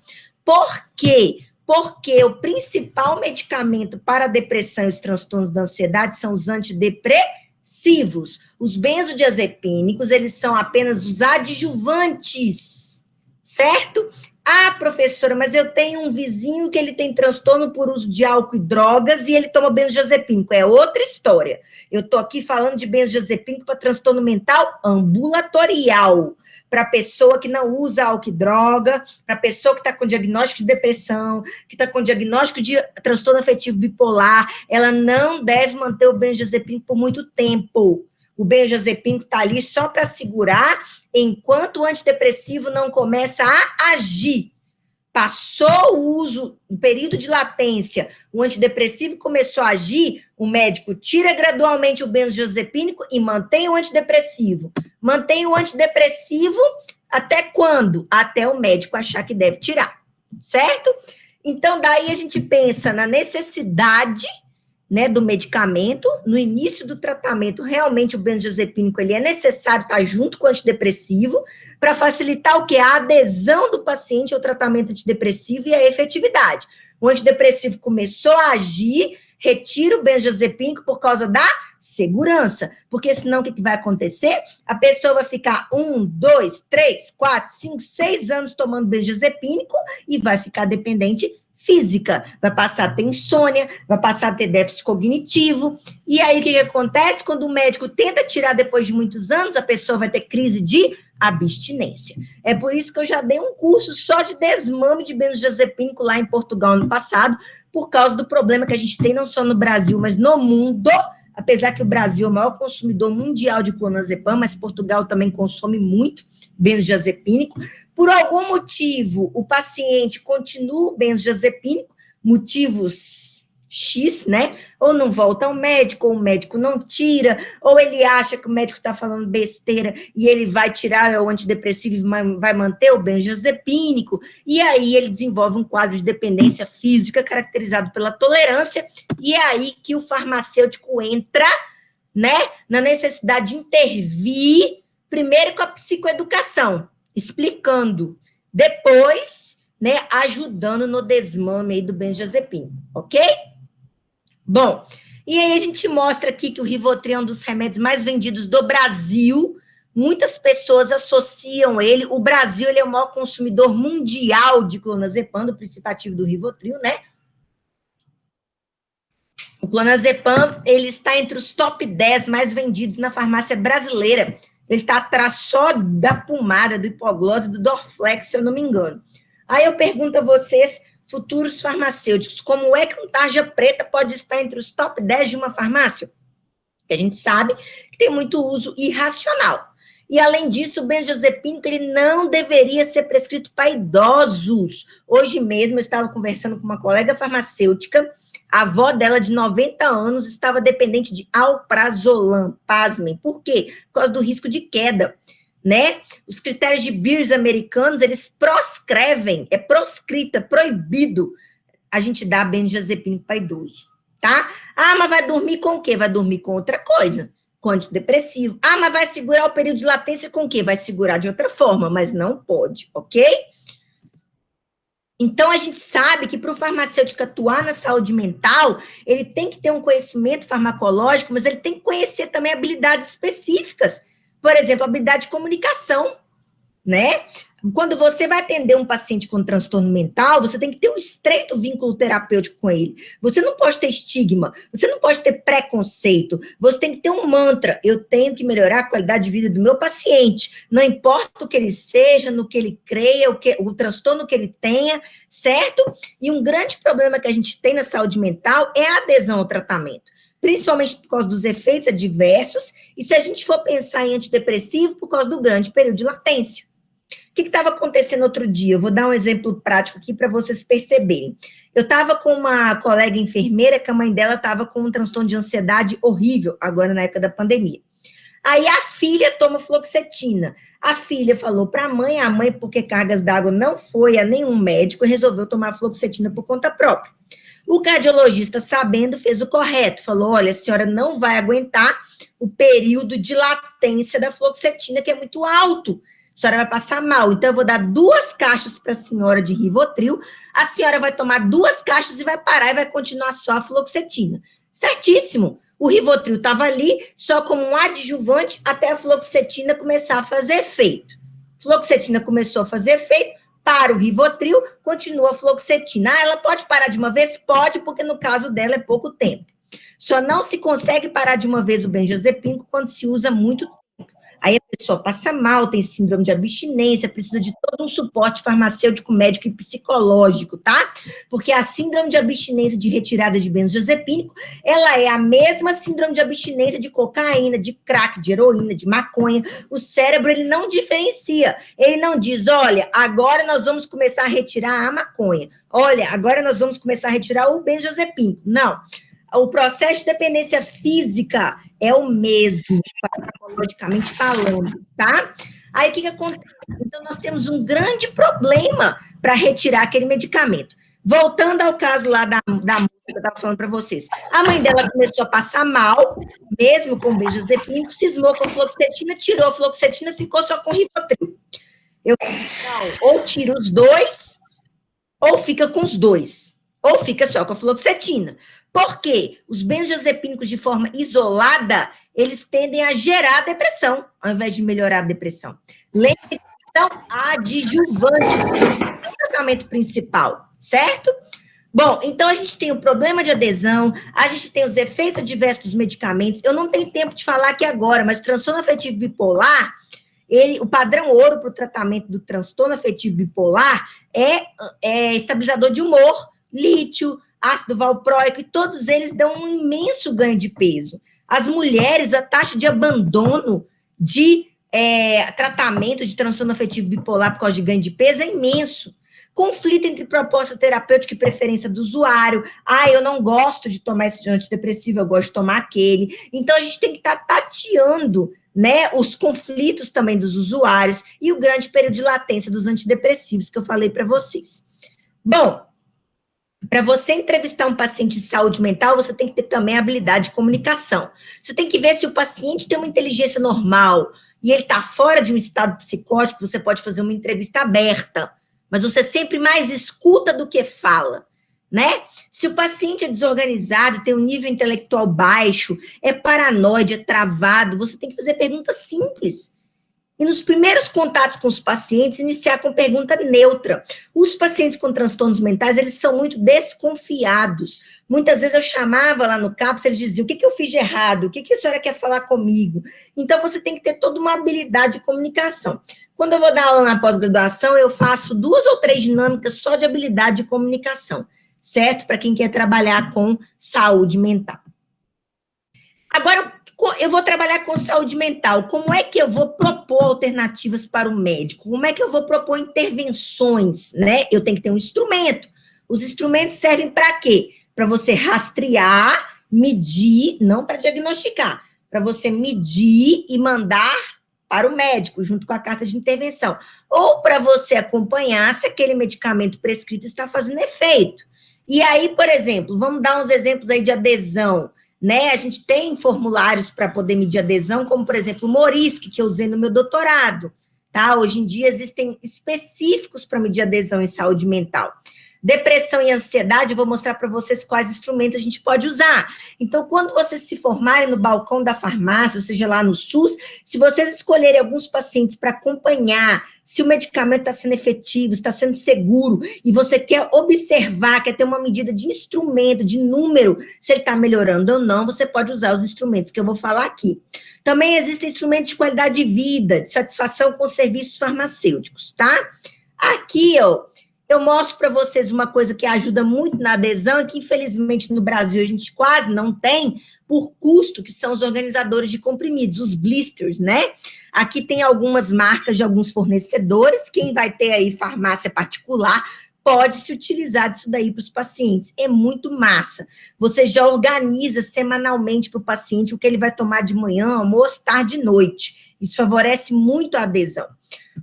Por quê? Porque o principal medicamento para a depressão e os transtornos da ansiedade são os antidepressivos. Os benzodiazepínicos, eles são apenas os adjuvantes, certo? Ah, professora, mas eu tenho um vizinho que ele tem transtorno por uso de álcool e drogas e ele toma benzodiazepínico. É outra história. Eu estou aqui falando de benzodiazepínico para transtorno mental ambulatorial, para pessoa que não usa álcool e droga, para pessoa que está com diagnóstico de depressão, que está com diagnóstico de transtorno afetivo bipolar, ela não deve manter o benzodiazepínico por muito tempo. O benzodiazepínico está ali só para segurar enquanto o antidepressivo não começa a agir. Passou o uso, o período de latência, o antidepressivo começou a agir, o médico tira gradualmente o benzodiazepínico e mantém o antidepressivo. Mantém o antidepressivo até quando? Até o médico achar que deve tirar, certo? Então, daí a gente pensa na necessidade, né, do medicamento. No início do tratamento, realmente o benzodiazepínico ele é necessário estar junto com o antidepressivo para facilitar o que? A adesão do paciente ao tratamento antidepressivo e a efetividade. O antidepressivo começou a agir, retira o benzodiazepínico por causa da segurança, porque senão o que vai acontecer? A pessoa vai ficar 1, 2, 3, 4, 5, 6 anos tomando benzodiazepínico e vai ficar dependente física, vai passar a ter insônia, vai passar a ter déficit cognitivo, e aí o que acontece? Quando o médico tenta tirar depois de muitos anos, a pessoa vai ter crise de abstinência. É por isso que eu já dei um curso só de desmame de benzodiazepínico lá em Portugal ano passado, por causa do problema que a gente tem não só no Brasil, mas no mundo, apesar que o Brasil é o maior consumidor mundial de clonazepam, mas Portugal também consome muito benzodiazepínico. Por algum motivo, o paciente continua o benzodiazepínico, motivos X, né? Ou não volta ao médico, ou o médico não tira, ou ele acha que o médico está falando besteira e ele vai tirar o antidepressivo e vai manter o benzodiazepínico, e aí ele desenvolve um quadro de dependência física caracterizado pela tolerância, e é aí que o farmacêutico entra, né, na necessidade de intervir, primeiro com a psicoeducação, explicando, depois, né, ajudando no desmame aí do benzodiazepínico, ok? Bom, e aí a gente mostra aqui que o Rivotril é um dos remédios mais vendidos do Brasil, Muitas pessoas associam ele, o Brasil ele é o maior consumidor mundial de clonazepam, do princípio ativo do Rivotril, né? O clonazepam, ele está entre os top 10 mais vendidos na farmácia brasileira. Ele está atrás só da pomada, do hipoglose e do Dorflex, se eu não me engano. Aí eu pergunto a vocês, futuros farmacêuticos, como é que um tarja preta pode estar entre os top 10 de uma farmácia? Porque a gente sabe que tem muito uso irracional. E, além disso, o benzodiazepínico ele não deveria ser prescrito para idosos. Hoje mesmo, eu estava conversando com uma colega farmacêutica, a avó dela, de 90 anos, estava dependente de alprazolam. Pasmem. Por quê? Por causa do risco de queda, né? Os critérios de Beers americanos, eles proscrevem, é proscrito, é proibido a gente dar benzodiazepínico para idoso, tá? Ah, mas vai dormir com o quê? Vai dormir com outra coisa, com antidepressivo. Ah, mas vai segurar o período de latência com o quê? Vai segurar de outra forma, mas não pode, ok? Então, a gente sabe que para o farmacêutico atuar na saúde mental, ele tem que ter um conhecimento farmacológico, mas ele tem que conhecer também habilidades específicas. Por exemplo, habilidade de comunicação, né? Quando você vai atender um paciente com transtorno mental, você tem que ter um estreito vínculo terapêutico com ele. Você não pode ter estigma, você não pode ter preconceito, você tem que ter um mantra. Eu tenho que melhorar a qualidade de vida do meu paciente, não importa o que ele seja, no que ele creia, o transtorno que ele tenha, certo? E um grande problema que a gente tem na saúde mental é a adesão ao tratamento, principalmente por causa dos efeitos adversos, e se a gente for pensar em antidepressivo, por causa do grande período de latência. O que estava acontecendo outro dia? Eu vou dar um exemplo prático aqui para vocês perceberem. Eu estava com uma colega enfermeira que a mãe dela estava com um transtorno de ansiedade horrível, agora na época da pandemia. Aí a filha toma fluoxetina. A filha falou para a mãe, porque cargas d'água não foi a nenhum médico, resolveu tomar fluoxetina por conta própria. O cardiologista, sabendo, fez o correto, falou, olha, a senhora não vai aguentar o período de latência da fluoxetina, que é muito alto. A senhora vai passar mal, então eu vou dar 2 caixas para a senhora de Rivotril, a senhora vai tomar 2 caixas e vai parar e vai continuar só a fluoxetina. Certíssimo. O Rivotril estava ali só como um adjuvante até a fluoxetina começar a fazer efeito. Fluoxetina começou a fazer efeito, para o Rivotril, continua a fluoxetina. Ah, ela pode parar de uma vez? Pode, porque no caso dela é pouco tempo. Só não se consegue parar de uma vez o benzodiazepínico quando se usa muito tempo. Aí a pessoa passa mal, tem síndrome de abstinência, precisa de todo um suporte farmacêutico, médico e psicológico, tá? Porque a síndrome de abstinência de retirada de benzodiazepínico, ela é a mesma síndrome de abstinência de cocaína, de crack, de heroína, de maconha. O cérebro, ele não diferencia. Ele não diz, olha, agora nós vamos começar a retirar a maconha. Olha, agora nós vamos começar a retirar o benzodiazepínico. Não. O processo de dependência física é o mesmo, farmacologicamente falando, tá? Aí, o que acontece? Então, nós temos um grande problema para retirar aquele medicamento. Voltando ao caso lá da moça que eu estava falando para vocês. A mãe dela começou a passar mal, mesmo com benzodiazepínico, cismou com fluoxetina, tirou a fluoxetina, ficou só com Rivotril. Eu falei, não, ou tira os 2, ou fica com os 2, ou fica só com a fluoxetina. Por quê? Os benzodiazepínicos de forma isolada, eles tendem a gerar depressão, ao invés de melhorar a depressão. Lembre que são adjuvantes, é o tratamento principal, certo? Bom, então a gente tem o problema de adesão, a gente tem os efeitos adversos dos medicamentos. Eu não tenho tempo de falar aqui agora, mas transtorno afetivo bipolar, o padrão ouro para o tratamento do transtorno afetivo bipolar é estabilizador de humor, lítio, ácido valproico, e todos eles dão um imenso ganho de peso. As mulheres, a taxa de abandono de tratamento de transtorno afetivo bipolar por causa de ganho de peso é imenso. Conflito entre proposta terapêutica e preferência do usuário. Ah, eu não gosto de tomar esse antidepressivo, eu gosto de tomar aquele. Então, a gente tem que estar tateando, né, os conflitos também dos usuários e o grande período de latência dos antidepressivos que eu falei para vocês. Bom, para você entrevistar um paciente de saúde mental, você tem que ter também habilidade de comunicação. Você tem que ver se o paciente tem uma inteligência normal e ele está fora de um estado psicótico, você pode fazer uma entrevista aberta, mas você sempre mais escuta do que fala, né? Se o paciente é desorganizado, tem um nível intelectual baixo, é paranoide, é travado, você tem que fazer perguntas simples. E nos primeiros contatos com os pacientes, iniciar com pergunta neutra. Os pacientes com transtornos mentais, eles são muito desconfiados. Muitas vezes eu chamava lá no CAPS, eles diziam, o que eu fiz de errado? O que a senhora quer falar comigo? Então, você tem que ter toda uma habilidade de comunicação. Quando eu vou dar aula na pós-graduação, eu faço 2 ou 3 dinâmicas só de habilidade de comunicação, certo? Para quem quer trabalhar com saúde mental. Agora, eu vou trabalhar com saúde mental. Como é que eu vou propor alternativas para o médico? Como é que eu vou propor intervenções, né? Eu tenho que ter um instrumento. Os instrumentos servem para quê? Para você rastrear, medir, não para diagnosticar, para você medir e mandar para o médico, junto com a carta de intervenção. Ou para você acompanhar se aquele medicamento prescrito está fazendo efeito. E aí, por exemplo, vamos dar uns exemplos aí de adesão, né? A gente tem formulários para poder medir adesão, como, por exemplo, o MORISC, que eu usei no meu doutorado, tá? Hoje em dia existem específicos para medir adesão em saúde mental. Depressão e ansiedade, eu vou mostrar para vocês quais instrumentos a gente pode usar. Então, quando vocês se formarem no balcão da farmácia, ou seja, lá no SUS, se vocês escolherem alguns pacientes para acompanhar se o medicamento está sendo efetivo, está sendo seguro, e você quer observar, quer ter uma medida de instrumento, de número, se ele está melhorando ou não, você pode usar os instrumentos que eu vou falar aqui. Também existem instrumentos de qualidade de vida, de satisfação com serviços farmacêuticos, tá? Aqui, ó, eu mostro para vocês uma coisa que ajuda muito na adesão e que, infelizmente, no Brasil a gente quase não tem, por custo, que são os organizadores de comprimidos, os blisters, né? Aqui tem algumas marcas de alguns fornecedores, quem vai ter aí farmácia particular pode se utilizar disso daí para os pacientes. É muito massa. Você já organiza semanalmente para o paciente o que ele vai tomar de manhã, almoço, tarde e noite. Isso favorece muito a adesão.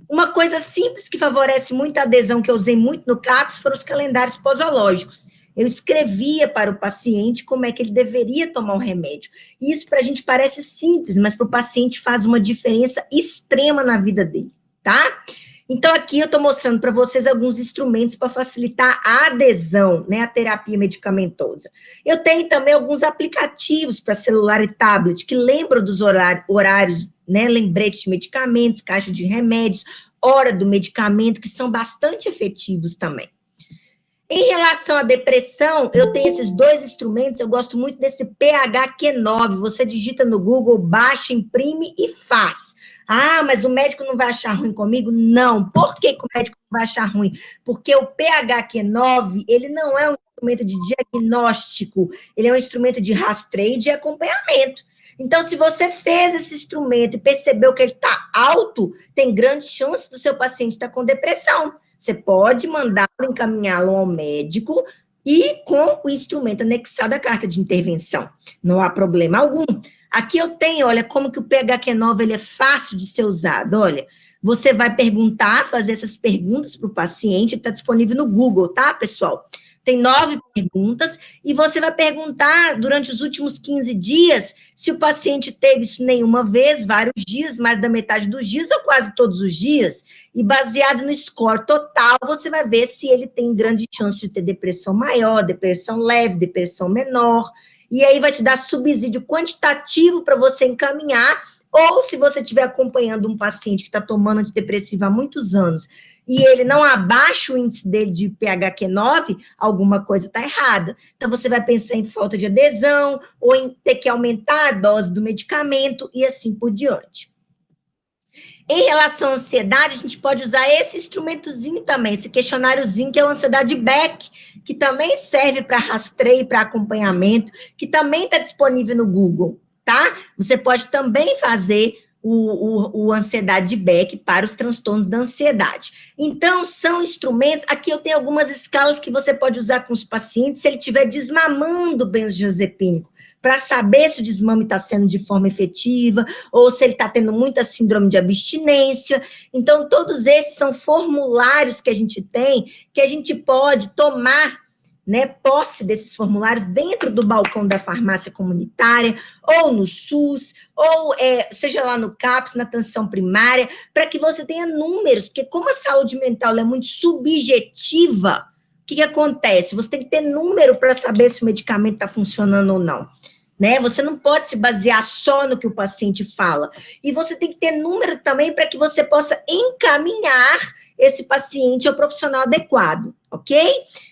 Uma coisa simples que favorece muito a adesão, que eu usei muito no CAPS, foram os calendários posológicos. Eu escrevia para o paciente como é que ele deveria tomar o remédio. Isso para a gente parece simples, mas para o paciente faz uma diferença extrema na vida dele, tá? Então, aqui eu estou mostrando para vocês alguns instrumentos para facilitar a adesão, né, à terapia medicamentosa. Eu tenho também alguns aplicativos para celular e tablet que lembram dos horários, né, lembrete de medicamentos, caixa de remédios, hora do medicamento, que são bastante efetivos também. Em relação à depressão, eu tenho esses 2 instrumentos, eu gosto muito desse PHQ9, você digita no Google, baixa, imprime e faz. Ah, mas o médico não vai achar ruim comigo? Não. Por que o médico não vai achar ruim? Porque o PHQ9, ele não é um instrumento de diagnóstico, ele é um instrumento de rastreio e de acompanhamento. Então, se você fez esse instrumento e percebeu que ele está alto, tem grande chance do seu paciente estar com depressão. Você pode mandá-lo, encaminhá-lo ao médico e com o instrumento anexado à carta de intervenção. Não há problema algum. Aqui eu tenho, olha, como que o PHQ9 ele é fácil de ser usado. Olha, você vai perguntar, fazer essas perguntas para o paciente, está disponível no Google, tá, pessoal? Tem 9 perguntas, e você vai perguntar durante os últimos 15 dias se o paciente teve isso nenhuma vez, vários dias, mais da metade dos dias ou quase todos os dias, e baseado no score total, você vai ver se ele tem grande chance de ter depressão maior, depressão leve, depressão menor, e aí vai te dar subsídio quantitativo para você encaminhar, ou se você estiver acompanhando um paciente que está tomando antidepressivo há muitos anos, e ele não abaixa o índice dele de PHQ9, alguma coisa está errada. Então, você vai pensar em falta de adesão, ou em ter que aumentar a dose do medicamento, e assim por diante. Em relação à ansiedade, a gente pode usar esse instrumentozinho também, esse questionáriozinho, que é o Ansiedade Beck, que também serve para rastreio, para acompanhamento, que também está disponível no Google, tá? Você pode também fazer o Ansiedade Beck para os transtornos da ansiedade. Então, são instrumentos, aqui eu tenho algumas escalas que você pode usar com os pacientes, se ele estiver desmamando benzodiazepínico, para saber se o desmame está sendo de forma efetiva, ou se ele está tendo muita síndrome de abstinência. Então, todos esses são formulários que a gente tem, que a gente pode tomar, né, posse desses formulários dentro do balcão da farmácia comunitária, ou no SUS, ou seja lá no CAPS, na atenção primária, para que você tenha números, porque como a saúde mental é muito subjetiva, o que acontece? Você tem que ter número para saber se o medicamento está funcionando ou não. né? Você não pode se basear só no que o paciente fala. E você tem que ter número também para que você possa encaminhar esse paciente ao profissional adequado, ok?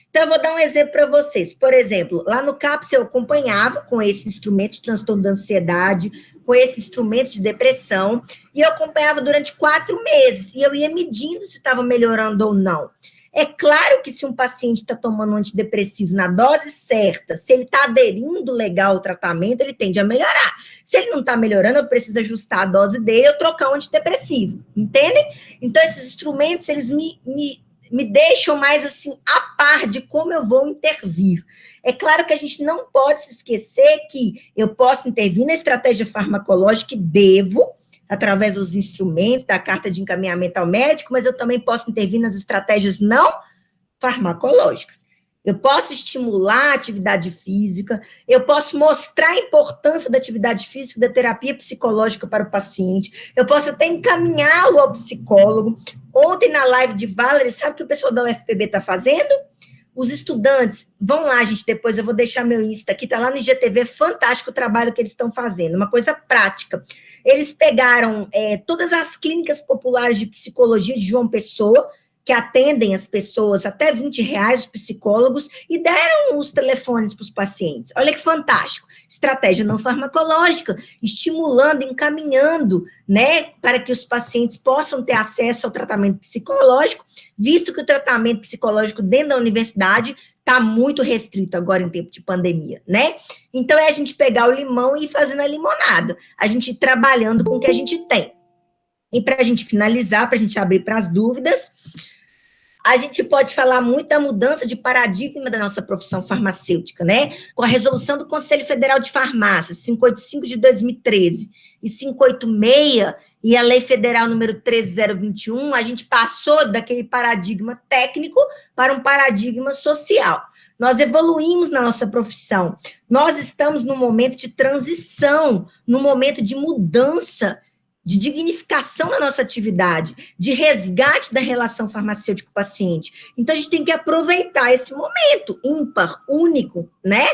Então, eu vou dar um exemplo para vocês. Por exemplo, lá no CAPS eu acompanhava com esse instrumento de transtorno da ansiedade, com esse instrumento de depressão, e eu acompanhava durante 4 meses, e eu ia medindo se estava melhorando ou não. É claro que se um paciente está tomando um antidepressivo na dose certa, se ele está aderindo legal ao tratamento, ele tende a melhorar. Se ele não está melhorando, eu preciso ajustar a dose dele ou trocar o antidepressivo, entendem? Então, esses instrumentos, eles me deixam mais, assim, a par de como eu vou intervir. É claro que a gente não pode se esquecer que eu posso intervir na estratégia farmacológica e devo, através dos instrumentos, da carta de encaminhamento ao médico, mas eu também posso intervir nas estratégias não farmacológicas. Eu posso estimular a atividade física, eu posso mostrar a importância da atividade física, da terapia psicológica para o paciente, eu posso até encaminhá-lo ao psicólogo. Ontem, na live de Valerie, sabe o que o pessoal da UFPB está fazendo? Os estudantes, vão lá, gente, depois eu vou deixar meu Insta aqui, tá lá no IGTV, fantástico o trabalho que eles estão fazendo, uma coisa prática. Eles pegaram todas as clínicas populares de psicologia de João Pessoa, que atendem as pessoas até R$ 20, os psicólogos, e deram os telefones para os pacientes. Olha que fantástico. Estratégia não farmacológica, estimulando, encaminhando, né, para que os pacientes possam ter acesso ao tratamento psicológico, visto que o tratamento psicológico dentro da universidade está muito restrito agora em tempo de pandemia, né? Então, é a gente pegar o limão e ir fazendo a limonada, a gente ir trabalhando com o que a gente tem. E para a gente finalizar, para a gente abrir para as dúvidas, a gente pode falar muito da mudança de paradigma da nossa profissão farmacêutica, né? Com a resolução do Conselho Federal de Farmácia, 585 de 2013 e 586, e a Lei Federal número 13021, a gente passou daquele paradigma técnico para um paradigma social. Nós evoluímos na nossa profissão. Nós estamos num momento de transição, num momento de mudança, de dignificação na nossa atividade, de resgate da relação farmacêutico-paciente. Então, a gente tem que aproveitar esse momento ímpar, único, né?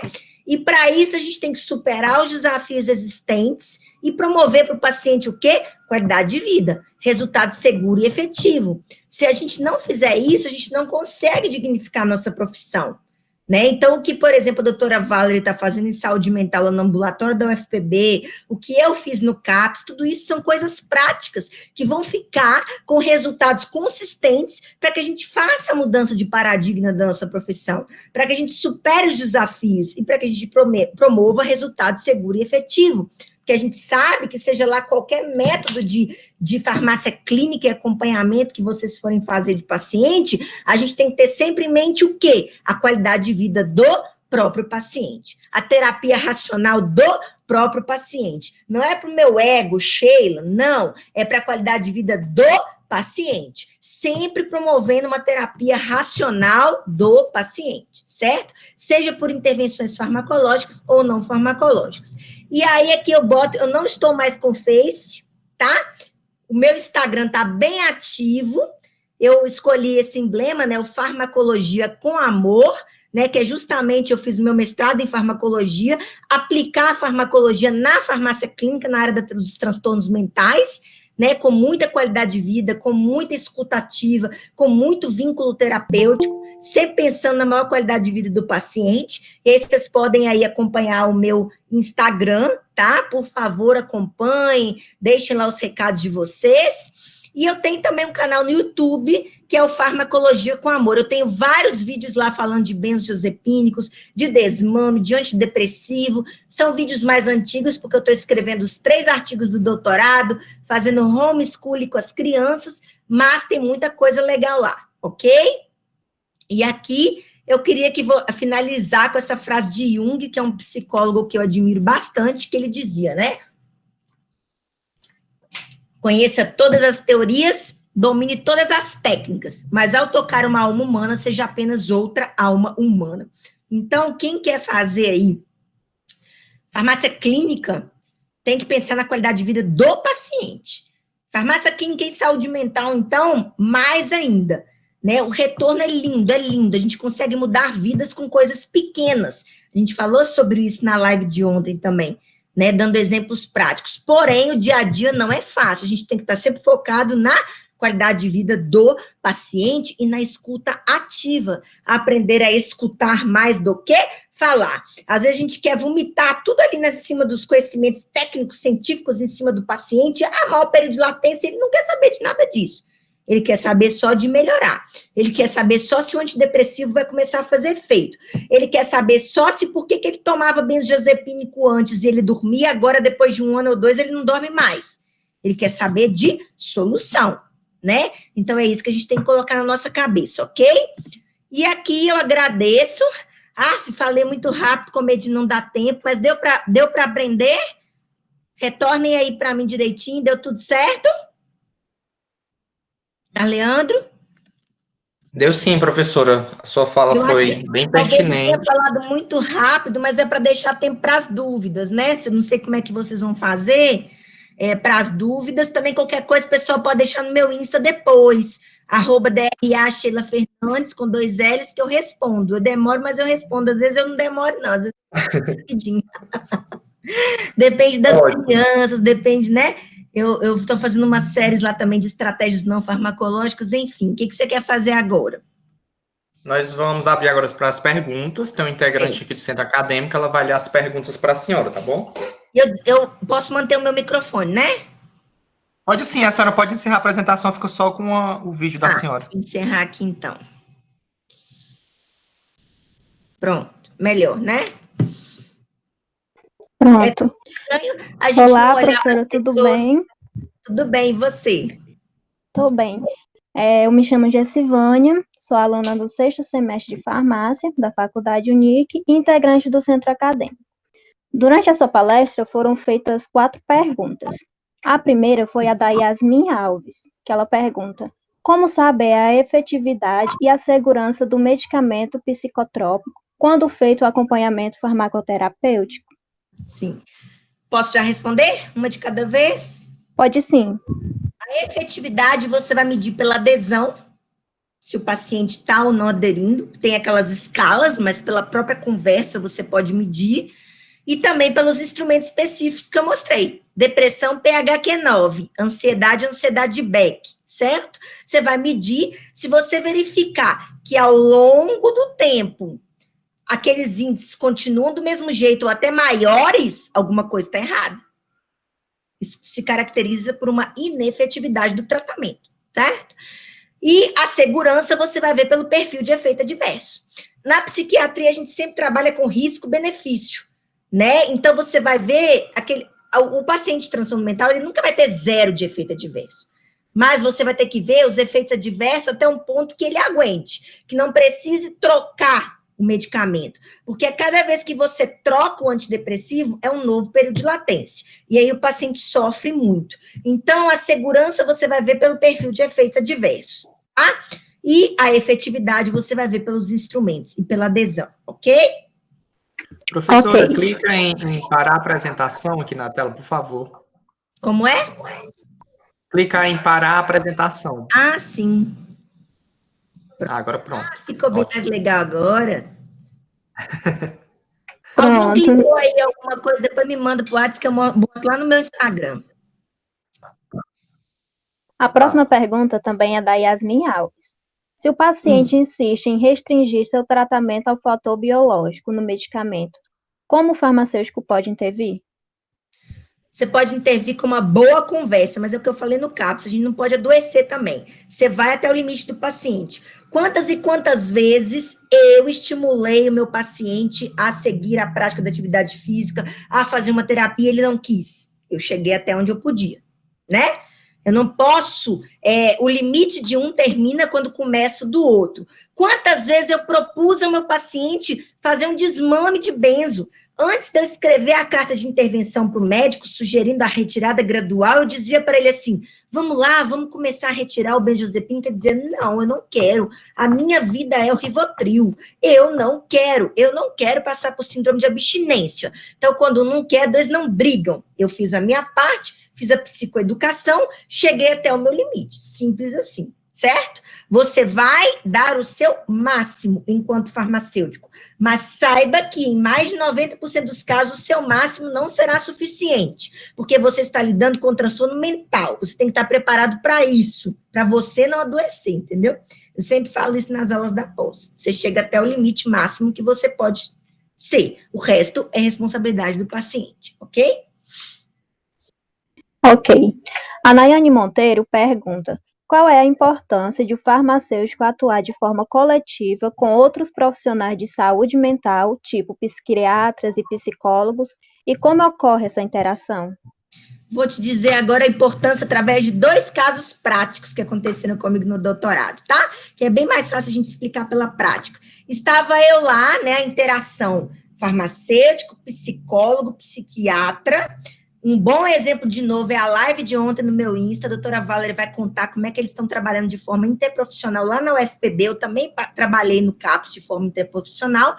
E, para isso, a gente tem que superar os desafios existentes e promover para o paciente o quê? Qualidade de vida, resultado seguro e efetivo. Se a gente não fizer isso, a gente não consegue dignificar a nossa profissão. Né? Então, o que, por exemplo, a doutora Valerie está fazendo em saúde mental no ambulatório da UFPB, o que eu fiz no CAPS, tudo isso são coisas práticas que vão ficar com resultados consistentes para que a gente faça a mudança de paradigma da nossa profissão, para que a gente supere os desafios e para que a gente promova resultado seguro e efetivo. Porque a gente sabe que seja lá qualquer método de farmácia clínica e acompanhamento que vocês forem fazer de paciente, a gente tem que ter sempre em mente o quê? A qualidade de vida do próprio paciente. A terapia racional do próprio paciente. Não é para o meu ego, Sheila, não. É para a qualidade de vida do paciente, sempre promovendo uma terapia racional do paciente, certo? Seja por intervenções farmacológicas ou não farmacológicas. E aí aqui eu não estou mais com Face, tá? O meu Instagram tá bem ativo, eu escolhi esse emblema, né, o Farmacologia com Amor, né, que é justamente, eu fiz meu mestrado em farmacologia, aplicar a farmacologia na farmácia clínica, na área dos transtornos mentais, né, com muita qualidade de vida, com muita escutativa, com muito vínculo terapêutico, sempre pensando na maior qualidade de vida do paciente. E aí vocês podem aí acompanhar o meu Instagram, tá? Por favor, acompanhem, deixem lá os recados de vocês. E eu tenho também um canal no YouTube, que é o Farmacologia com Amor. Eu tenho vários vídeos lá falando de benzodiazepínicos, de desmame, de antidepressivo. São vídeos mais antigos, porque eu estou escrevendo os 3 artigos do doutorado, fazendo homeschooling com as crianças, mas tem muita coisa legal lá, ok? E aqui eu queria finalizar com essa frase de Jung, que é um psicólogo que eu admiro bastante, que ele dizia, né? Conheça todas as teorias, domine todas as técnicas, mas ao tocar uma alma humana, seja apenas outra alma humana. Então, quem quer fazer aí farmácia clínica, tem que pensar na qualidade de vida do paciente. Farmácia clínica em saúde mental, então, mais ainda, né? O retorno é lindo, a gente consegue mudar vidas com coisas pequenas. A gente falou sobre isso na live de ontem também, né, dando exemplos práticos. Porém, o dia a dia não é fácil. A gente tem que estar sempre focado na qualidade de vida do paciente e na escuta ativa. Aprender a escutar mais do que falar. Às vezes a gente quer vomitar tudo ali em cima dos conhecimentos técnicos, científicos, em cima do paciente. A maior período de latência, ele não quer saber de nada disso. Ele quer saber só de melhorar. Ele quer saber só se o antidepressivo vai começar a fazer efeito. Ele quer saber só se por que ele tomava benzodiazepínico antes e ele dormia, agora depois de 1 ano ou 2 ele não dorme mais. Ele quer saber de solução, né? Então é isso que a gente tem que colocar na nossa cabeça, ok? E aqui eu agradeço. Falei muito rápido, com medo de não dar tempo, mas deu para aprender? Retornem aí para mim direitinho, deu tudo certo? Leandro? Deu sim, professora. A sua fala foi bem pertinente. Eu tenha falado muito rápido, mas é para deixar tempo para as dúvidas, né? Eu não sei como é que vocês vão fazer para as dúvidas. Também qualquer coisa, o pessoal pode deixar no meu Insta depois. @DRA Sheila Fernandes, com 2 L's, que eu respondo. Eu demoro, mas eu respondo. Às vezes eu não demoro, não. Às vezes eu rapidinho. Depende das crianças, depende, né? Eu estou fazendo umas séries lá também de estratégias não farmacológicas, enfim. O que você quer fazer agora? Nós vamos abrir agora para as perguntas. Tem um integrante aqui do centro acadêmico, ela vai ler as perguntas para a senhora, tá bom? Eu posso manter o meu microfone, né? Pode sim, a senhora pode encerrar a apresentação, fica só com o vídeo da senhora. Vou encerrar aqui então. Pronto, melhor, né? Pronto. Olá, professora, tudo bem? Tudo bem, e você? Tô bem. Eu me chamo Gessivânia, sou aluna do 6º semestre de farmácia da Faculdade Unic e integrante do Centro Acadêmico. Durante a sua palestra foram feitas 4 perguntas. A primeira foi a da Yasmin Alves, que ela pergunta: como saber a efetividade e a segurança do medicamento psicotrópico quando feito o acompanhamento farmacoterapêutico? Sim. Posso já responder? Uma de cada vez? Pode sim. A efetividade você vai medir pela adesão, se o paciente está ou não aderindo. Tem aquelas escalas, mas pela própria conversa você pode medir. E também pelos instrumentos específicos que eu mostrei. Depressão PHQ-9, ansiedade de Beck, certo? Você vai medir, se você verificar que ao longo do tempo aqueles índices continuam do mesmo jeito ou até maiores, alguma coisa está errada. Isso se caracteriza por uma inefetividade do tratamento, certo? E a segurança você vai ver pelo perfil de efeito adverso. Na psiquiatria, a gente sempre trabalha com risco-benefício, né? Então, você vai ver o paciente de transtorno mental, ele nunca vai ter 0 de efeito adverso. Mas você vai ter que ver os efeitos adversos até um ponto que ele aguente, que não precise trocar o medicamento. Porque a cada vez que você troca o antidepressivo, é um novo período de latência. E aí o paciente sofre muito. Então, a segurança você vai ver pelo perfil de efeitos adversos, tá? E a efetividade você vai ver pelos instrumentos e pela adesão, ok? Professora, okay. Clica em parar a apresentação aqui na tela, por favor. Como é? Clicar em parar a apresentação. Sim. Agora pronto. Ficou bem mais legal agora. Alguém clicou aí alguma coisa, depois me manda pro WhatsApp que eu boto lá no meu Instagram. A próxima pergunta também é da Yasmin Alves. Se o paciente insiste em restringir seu tratamento ao fator biológico no medicamento, como o farmacêutico pode intervir? Você pode intervir com uma boa conversa, mas é o que eu falei no CAPS, a gente não pode adoecer também. Você vai até o limite do paciente. Quantas e quantas vezes eu estimulei o meu paciente a seguir a prática da atividade física, a fazer uma terapia, ele não quis. Eu cheguei até onde eu podia, né? Eu não posso, o limite de um termina quando começa do outro. Quantas vezes eu propus ao meu paciente fazer um desmame de benzo? Antes de eu escrever a carta de intervenção para o médico, sugerindo a retirada gradual, eu dizia para ele assim, vamos lá, vamos começar a retirar o benzodiazepínico. Ele dizia, não, eu não quero, a minha vida é o Rivotril, eu não quero passar por síndrome de abstinência. Então, quando um não quer, 2 não brigam. Eu fiz a minha parte, fiz a psicoeducação, cheguei até o meu limite, simples assim, certo? Você vai dar o seu máximo enquanto farmacêutico, mas saiba que em mais de 90% dos casos o seu máximo não será suficiente, porque você está lidando com transtorno mental, você tem que estar preparado para isso, para você não adoecer, entendeu? Eu sempre falo isso nas aulas da pós, você chega até o limite máximo que você pode ser, o resto é responsabilidade do paciente, ok? Ok. A Nayane Monteiro pergunta: qual é a importância de o farmacêutico atuar de forma coletiva com outros profissionais de saúde mental, tipo psiquiatras e psicólogos, e como ocorre essa interação? Vou te dizer agora a importância através de 2 casos práticos que aconteceram comigo no doutorado, tá? Que é bem mais fácil a gente explicar pela prática. Estava eu lá, né, a interação farmacêutico, psicólogo, psiquiatra. Um bom exemplo, de novo, é a live de ontem no meu Insta. A doutora Valerie vai contar como é que eles estão trabalhando de forma interprofissional lá na UFPB. Eu também trabalhei no CAPS de forma interprofissional,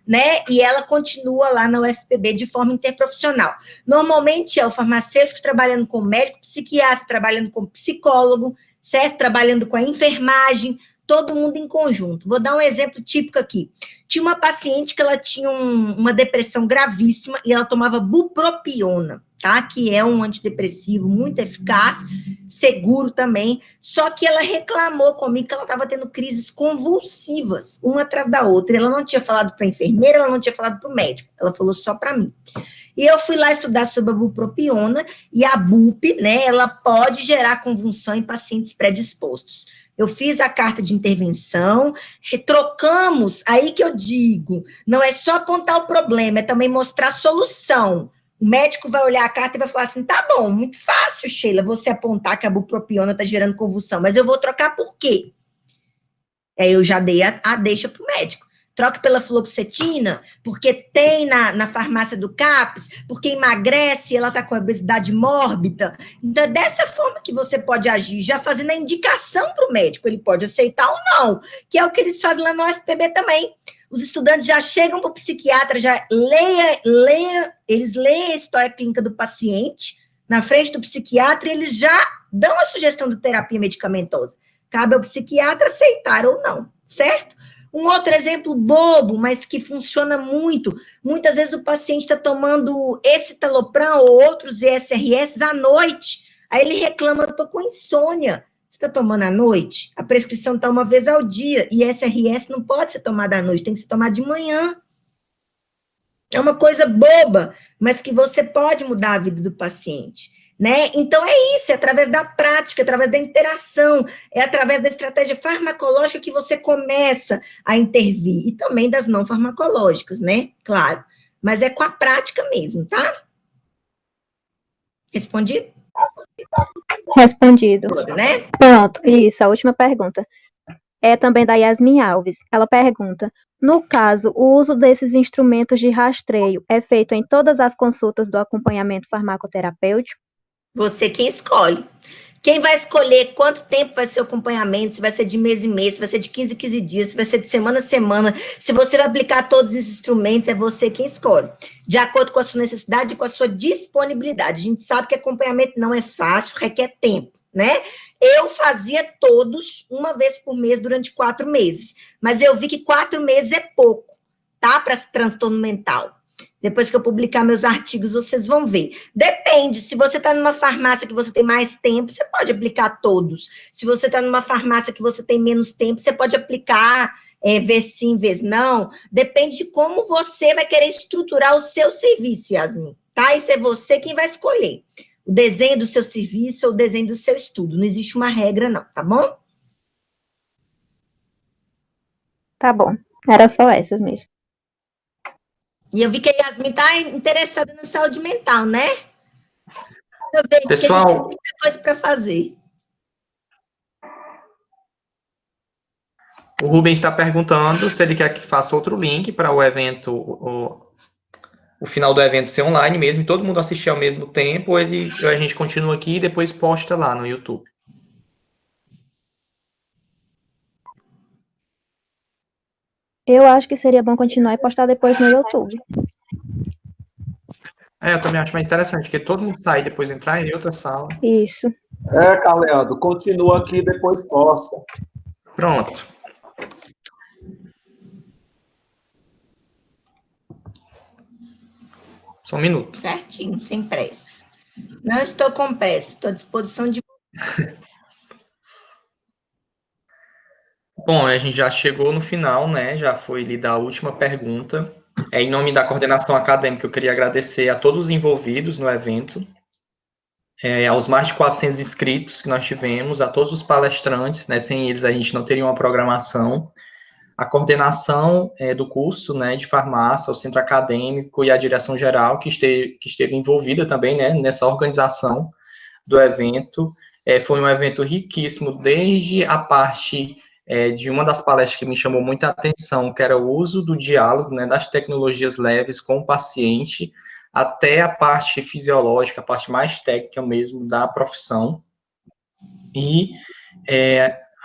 né? E ela continua lá na UFPB de forma interprofissional. Normalmente é o farmacêutico trabalhando com médico, psiquiatra, trabalhando com psicólogo, certo? Trabalhando com a enfermagem, todo mundo em conjunto. Vou dar um exemplo típico aqui. Tinha uma paciente que ela tinha uma depressão gravíssima e ela tomava bupropiona, tá? Que é um antidepressivo muito eficaz, seguro também, só que ela reclamou comigo que ela estava tendo crises convulsivas, uma atrás da outra. Ela não tinha falado para a enfermeira, ela não tinha falado para o médico, ela falou só para mim. E eu fui lá estudar sobre a bupropiona, e a BUP, né, ela pode gerar convulsão em pacientes predispostos. Eu fiz a carta de intervenção, retrocamos, aí que eu digo, não é só apontar o problema, é também mostrar a solução. O médico vai olhar a carta e vai falar assim, tá bom, muito fácil, Sheila, você apontar que a bupropiona está gerando convulsão, mas eu vou trocar por quê? Aí eu já dei a deixa para o médico. Troque pela fluoxetina, porque tem na farmácia do CAPS, porque emagrece, ela está com obesidade mórbida. Então, é dessa forma que você pode agir, já fazendo a indicação para o médico, ele pode aceitar ou não, que é o que eles fazem lá no UFPB também. Os estudantes já chegam para o psiquiatra, já eles leem a história clínica do paciente na frente do psiquiatra e eles já dão a sugestão de terapia medicamentosa. Cabe ao psiquiatra aceitar ou não, certo? Um outro exemplo bobo, mas que funciona muito. Muitas vezes o paciente está tomando escitalopram ou outros ESRS à noite. Aí ele reclama, eu estou com insônia. Você está tomando à noite? A prescrição está uma vez ao dia. E ESRS não pode ser tomada à noite, tem que ser tomada de manhã. É uma coisa boba, mas que você pode mudar a vida do paciente. Né? Então, é isso, é através da prática, é através da interação, é através da estratégia farmacológica que você começa a intervir, e também das não farmacológicas, né? Claro, mas é com a prática mesmo, tá? Respondi? Respondido. Né? Pronto, isso, a última pergunta. É também da Yasmin Alves. Ela pergunta: no caso, o uso desses instrumentos de rastreio é feito em todas as consultas do acompanhamento farmacoterapêutico? Você quem escolhe. Quem vai escolher quanto tempo vai ser o acompanhamento, se vai ser de mês em mês, se vai ser de 15 em 15 dias, se vai ser de semana a semana, se você vai aplicar todos esses instrumentos, é você quem escolhe, de acordo com a sua necessidade e com a sua disponibilidade. A gente sabe que acompanhamento não é fácil, requer tempo, né? Eu fazia todos uma vez por mês durante 4 meses, mas eu vi que 4 meses é pouco, tá? Para transtorno mental. Depois que eu publicar meus artigos, vocês vão ver. Depende, se você está numa farmácia que você tem mais tempo, você pode aplicar todos. Se você está numa farmácia que você tem menos tempo, você pode aplicar vez sim, vez não. Depende de como você vai querer estruturar o seu serviço, Yasmin. Tá? Isso é você quem vai escolher. O desenho do seu serviço ou o desenho do seu estudo. Não existe uma regra, não, tá bom? Tá bom, era só essas mesmo. E eu vi que a Yasmin está interessada na saúde mental, né? Eu vejo que a gente tem Pessoal, muita coisa para fazer. o Rubens está perguntando se ele quer que faça outro link para o evento, o final do evento ser online mesmo, e todo mundo assistir ao mesmo tempo, ou a gente continua aqui e depois posta lá no YouTube. Eu acho que seria bom continuar e postar depois no YouTube. Eu também acho mais interessante, porque todo mundo sai e depois entrar em outra sala. Isso. Carleandro, continua aqui, depois posta. Pronto. Só um minuto. Certinho, sem pressa. Não estou com pressa, estou à disposição de... Bom, a gente já chegou no final, né? Já foi lida a última pergunta. Em nome da coordenação acadêmica, eu queria agradecer a todos os envolvidos no evento, aos mais de 400 inscritos que nós tivemos, a todos os palestrantes, né? Sem eles a gente não teria uma programação, a coordenação do curso, né, de farmácia, o centro acadêmico e a direção geral que esteve envolvida também, né, nessa organização do evento. Foi um evento riquíssimo, desde a parte de uma das palestras que me chamou muita atenção, que era o uso do diálogo, né, das tecnologias leves com o paciente, até a parte fisiológica, a parte mais técnica mesmo da profissão. E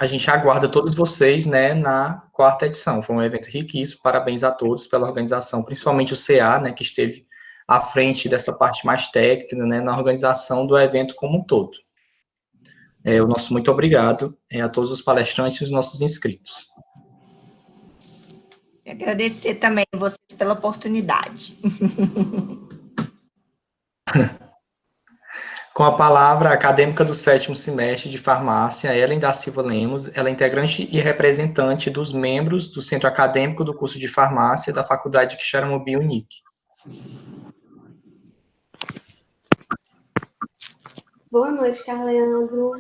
a gente aguarda todos vocês, né, na 4ª edição. Foi um evento riquíssimo, parabéns a todos pela organização, principalmente o CA, né, que esteve à frente dessa parte mais técnica, né, na organização do evento como um todo. O nosso muito obrigado a todos os palestrantes e os nossos inscritos. E agradecer também a vocês pela oportunidade. Com a palavra, a acadêmica do 7º semestre de farmácia, Ellen da Silva Lemos, ela é integrante e representante dos membros do Centro Acadêmico do curso de Farmácia da Faculdade Quixeramobim Unic. Boa noite, Carleandro.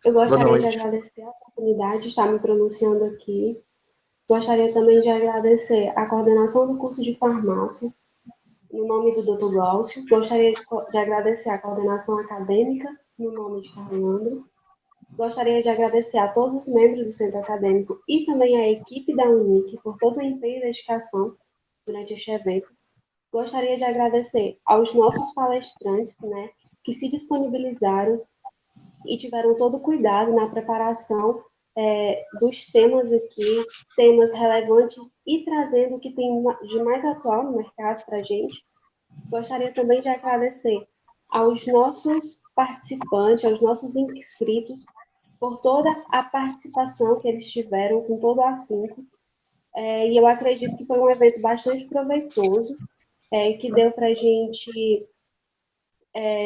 Eu gostaria de agradecer a oportunidade de estar me pronunciando aqui. Gostaria também de agradecer a coordenação do curso de farmácia, no nome do Dr. Glaucio. Gostaria de agradecer a coordenação acadêmica, no nome de Carleandro. Gostaria de agradecer a todos os membros do centro acadêmico e também a equipe da Unic por todo o empenho e dedicação durante este evento. Gostaria de agradecer aos nossos palestrantes, né, que se disponibilizaram e tiveram todo o cuidado na preparação dos temas aqui, temas relevantes e trazendo o que tem de mais atual no mercado para a gente. Gostaria também de agradecer aos nossos participantes, aos nossos inscritos, por toda a participação que eles tiveram, com todo o afinco. E eu acredito que foi um evento bastante proveitoso, que deu para a gente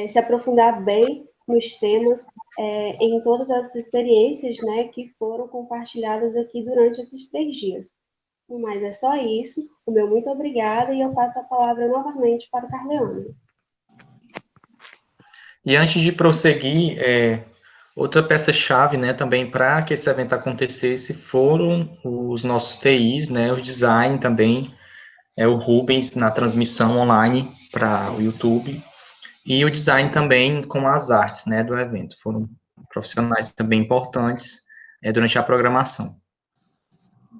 se aprofundar bem nos temas, em todas as experiências, né, que foram compartilhadas aqui durante esses 3 dias. Mas é só isso. O meu muito obrigada e eu passo a palavra novamente para o Carleandro. E antes de prosseguir, outra peça-chave, né, também para que esse evento acontecesse foram os nossos TIs, né, o design também, o Rubens na transmissão online para o YouTube, e o design também com as artes, né, do evento. Foram profissionais também importantes durante a programação.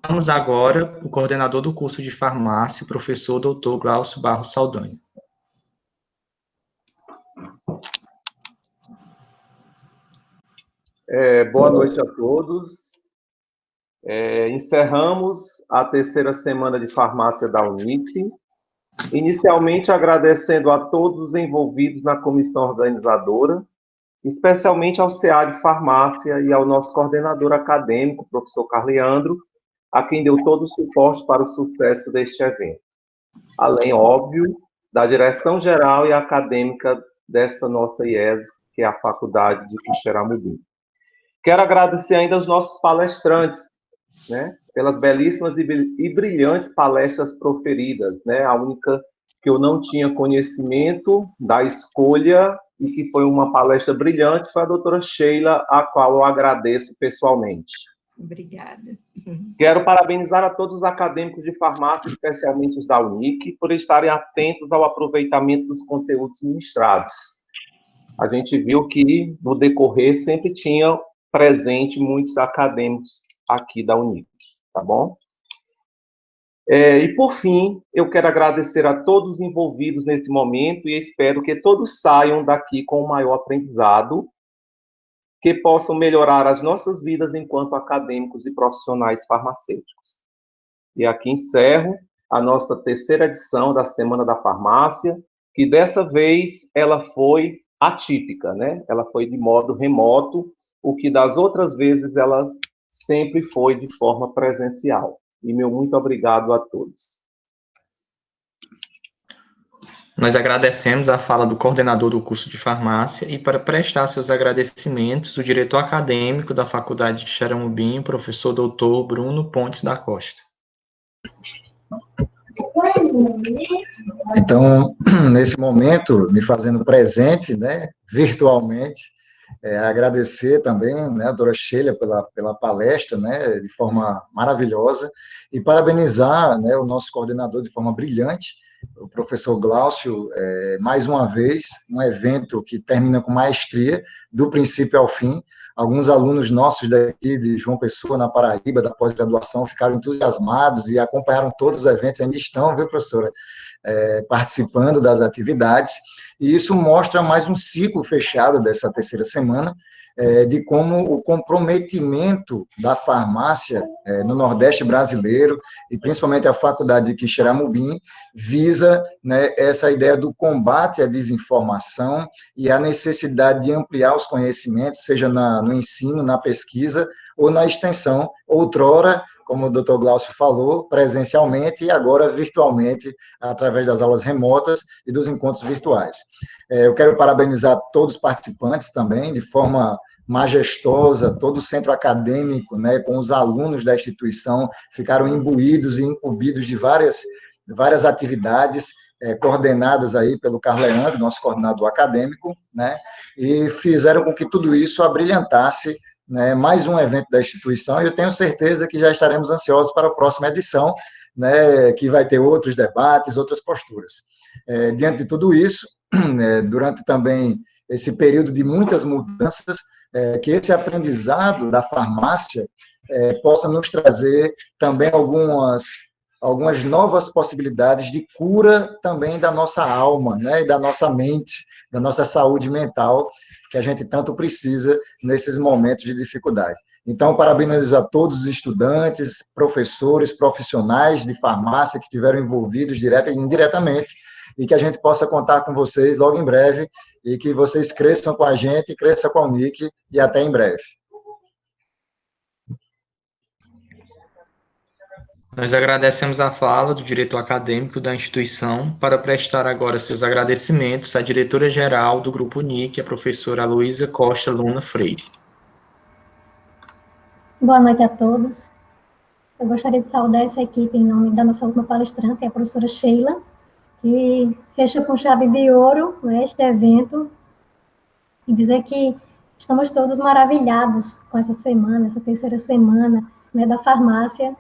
Vamos agora o coordenador do curso de farmácia, o professor Dr. Glaucio Barros Saldanha. Boa noite a todos. Encerramos a 3ª semana de farmácia da Unic. Inicialmente, agradecendo a todos os envolvidos na comissão organizadora, especialmente ao CA de Farmácia e ao nosso coordenador acadêmico, professor Carleandro, a quem deu todo o suporte para o sucesso deste evento. Além, óbvio, da direção geral e acadêmica dessa nossa IES, que é a Faculdade de Quixeramobim. Quero agradecer ainda aos nossos palestrantes, né, pelas belíssimas e brilhantes palestras proferidas, né, a única que eu não tinha conhecimento da escolha e que foi uma palestra brilhante foi a doutora Sheila, a qual eu agradeço pessoalmente. Obrigada. Quero parabenizar a todos os acadêmicos de farmácia, especialmente os da Unic, por estarem atentos ao aproveitamento dos conteúdos ministrados. A gente viu que, no decorrer, sempre tinha presente muitos acadêmicos aqui da Unic, tá bom? E, por fim, eu quero agradecer a todos os envolvidos nesse momento e espero que todos saiam daqui com o maior aprendizado, que possam melhorar as nossas vidas enquanto acadêmicos e profissionais farmacêuticos. E aqui encerro a nossa 3ª edição da Semana da Farmácia, que dessa vez ela foi atípica, né? Ela foi de modo remoto, o que das outras vezes ela sempre foi de forma presencial. E meu muito obrigado a todos. Nós agradecemos a fala do coordenador do curso de farmácia e para prestar seus agradecimentos, o diretor acadêmico da Faculdade de Xaramubim, professor doutor Bruno Pontes da Costa. Então, nesse momento, me fazendo presente, né, virtualmente, agradecer também, né, a doutora Sheila pela palestra, né, de forma maravilhosa, e parabenizar, né, o nosso coordenador de forma brilhante, o professor Glaucio, mais uma vez, um evento que termina com maestria, do princípio ao fim. Alguns alunos nossos daqui de João Pessoa, na Paraíba, da pós-graduação, ficaram entusiasmados e acompanharam todos os eventos, ainda estão, viu, professora, participando das atividades, e isso mostra mais um ciclo fechado dessa terceira semana, de como o comprometimento da farmácia no Nordeste brasileiro, e principalmente a Faculdade de Quixeramobim, visa, né, essa ideia do combate à desinformação e a necessidade de ampliar os conhecimentos, seja no ensino, na pesquisa ou na extensão, outrora, como o Dr. Glaucio falou, presencialmente e agora virtualmente, através das aulas remotas e dos encontros virtuais. Eu quero parabenizar todos os participantes também, de forma majestosa, todo o centro acadêmico, né, com os alunos da instituição, ficaram imbuídos e incumbidos de várias atividades, coordenadas aí pelo Carlos Leandro, nosso coordenador acadêmico, né, e fizeram com que tudo isso abrilhantasse, né, mais um evento da instituição, e eu tenho certeza que já estaremos ansiosos para a próxima edição, né, que vai ter outros debates, outras posturas. Diante de tudo isso, durante também esse período de muitas mudanças, que esse aprendizado da farmácia possa nos trazer também algumas novas possibilidades de cura também da nossa alma, né, e da nossa mente, da nossa saúde mental, que a gente tanto precisa nesses momentos de dificuldade. Então, parabenizo a todos os estudantes, professores, profissionais de farmácia que estiveram envolvidos direta e indiretamente, e que a gente possa contar com vocês logo em breve, e que vocês cresçam com a gente, cresçam com a UNIC, e até em breve. Nós agradecemos a fala do diretor acadêmico da instituição para prestar agora seus agradecimentos à diretora-geral do Grupo UNIC, a professora Luísa Costa Luna Freire. Boa noite a todos. Eu gostaria de saudar essa equipe em nome da nossa última palestrante, a professora Sheila, que fechou com chave de ouro, né, este evento, e dizer que estamos todos maravilhados com essa semana, essa terceira semana, né, da farmácia.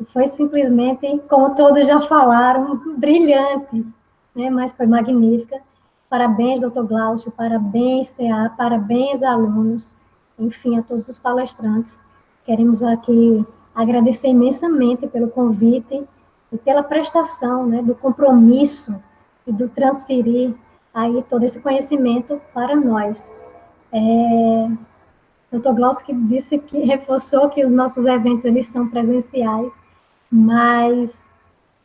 Foi simplesmente, como todos já falaram, brilhante, né, mas foi magnífica. Parabéns, doutor Glaucio, parabéns, CA, parabéns, alunos, enfim, a todos os palestrantes. Queremos aqui agradecer imensamente pelo convite e pela prestação, né, do compromisso e do transferir aí todo esse conhecimento para nós. Dr. Glaucio que disse que reforçou que os nossos eventos eles são presenciais, mas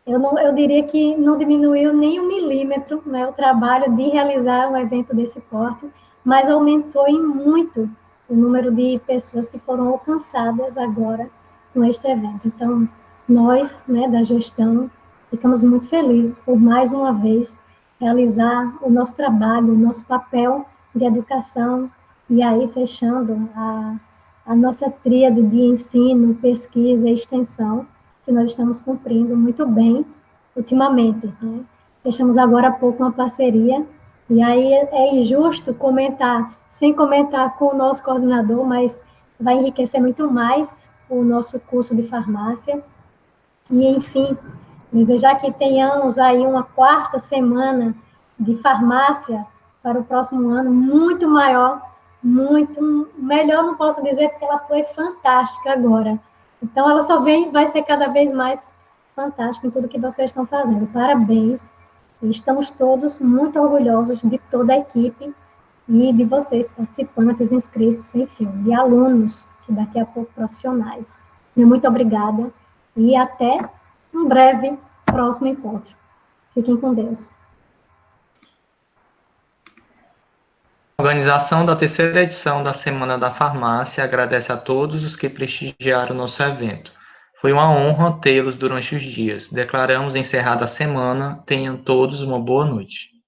eu diria que não diminuiu nem 1 milímetro, né, o trabalho de realizar um evento desse porte, mas aumentou em muito o número de pessoas que foram alcançadas agora com este evento. Então, nós, né, da gestão, ficamos muito felizes por, mais uma vez, realizar o nosso trabalho, o nosso papel de educação, e aí fechando a nossa tríade de ensino, pesquisa e extensão, que nós estamos cumprindo muito bem ultimamente, né? Fechamos agora há pouco uma parceria, e aí é injusto comentar, sem comentar com o nosso coordenador, mas vai enriquecer muito mais o nosso curso de farmácia. E, enfim, desejar que tenhamos aí uma 4ª semana de farmácia para o próximo ano, muito maior, muito melhor, não posso dizer, porque ela foi fantástica agora. Então, ela só vai ser cada vez mais fantástica em tudo que vocês estão fazendo. Parabéns. E estamos todos muito orgulhosos de toda a equipe e de vocês, participantes, inscritos, enfim, de alunos, que daqui a pouco profissionais. Muito obrigada e até um breve próximo encontro. Fiquem com Deus. organização da terceira edição da Semana da Farmácia agradece a todos os que prestigiaram o nosso evento. Foi uma honra tê-los durante os dias. Declaramos encerrada a semana. Tenham todos uma boa noite.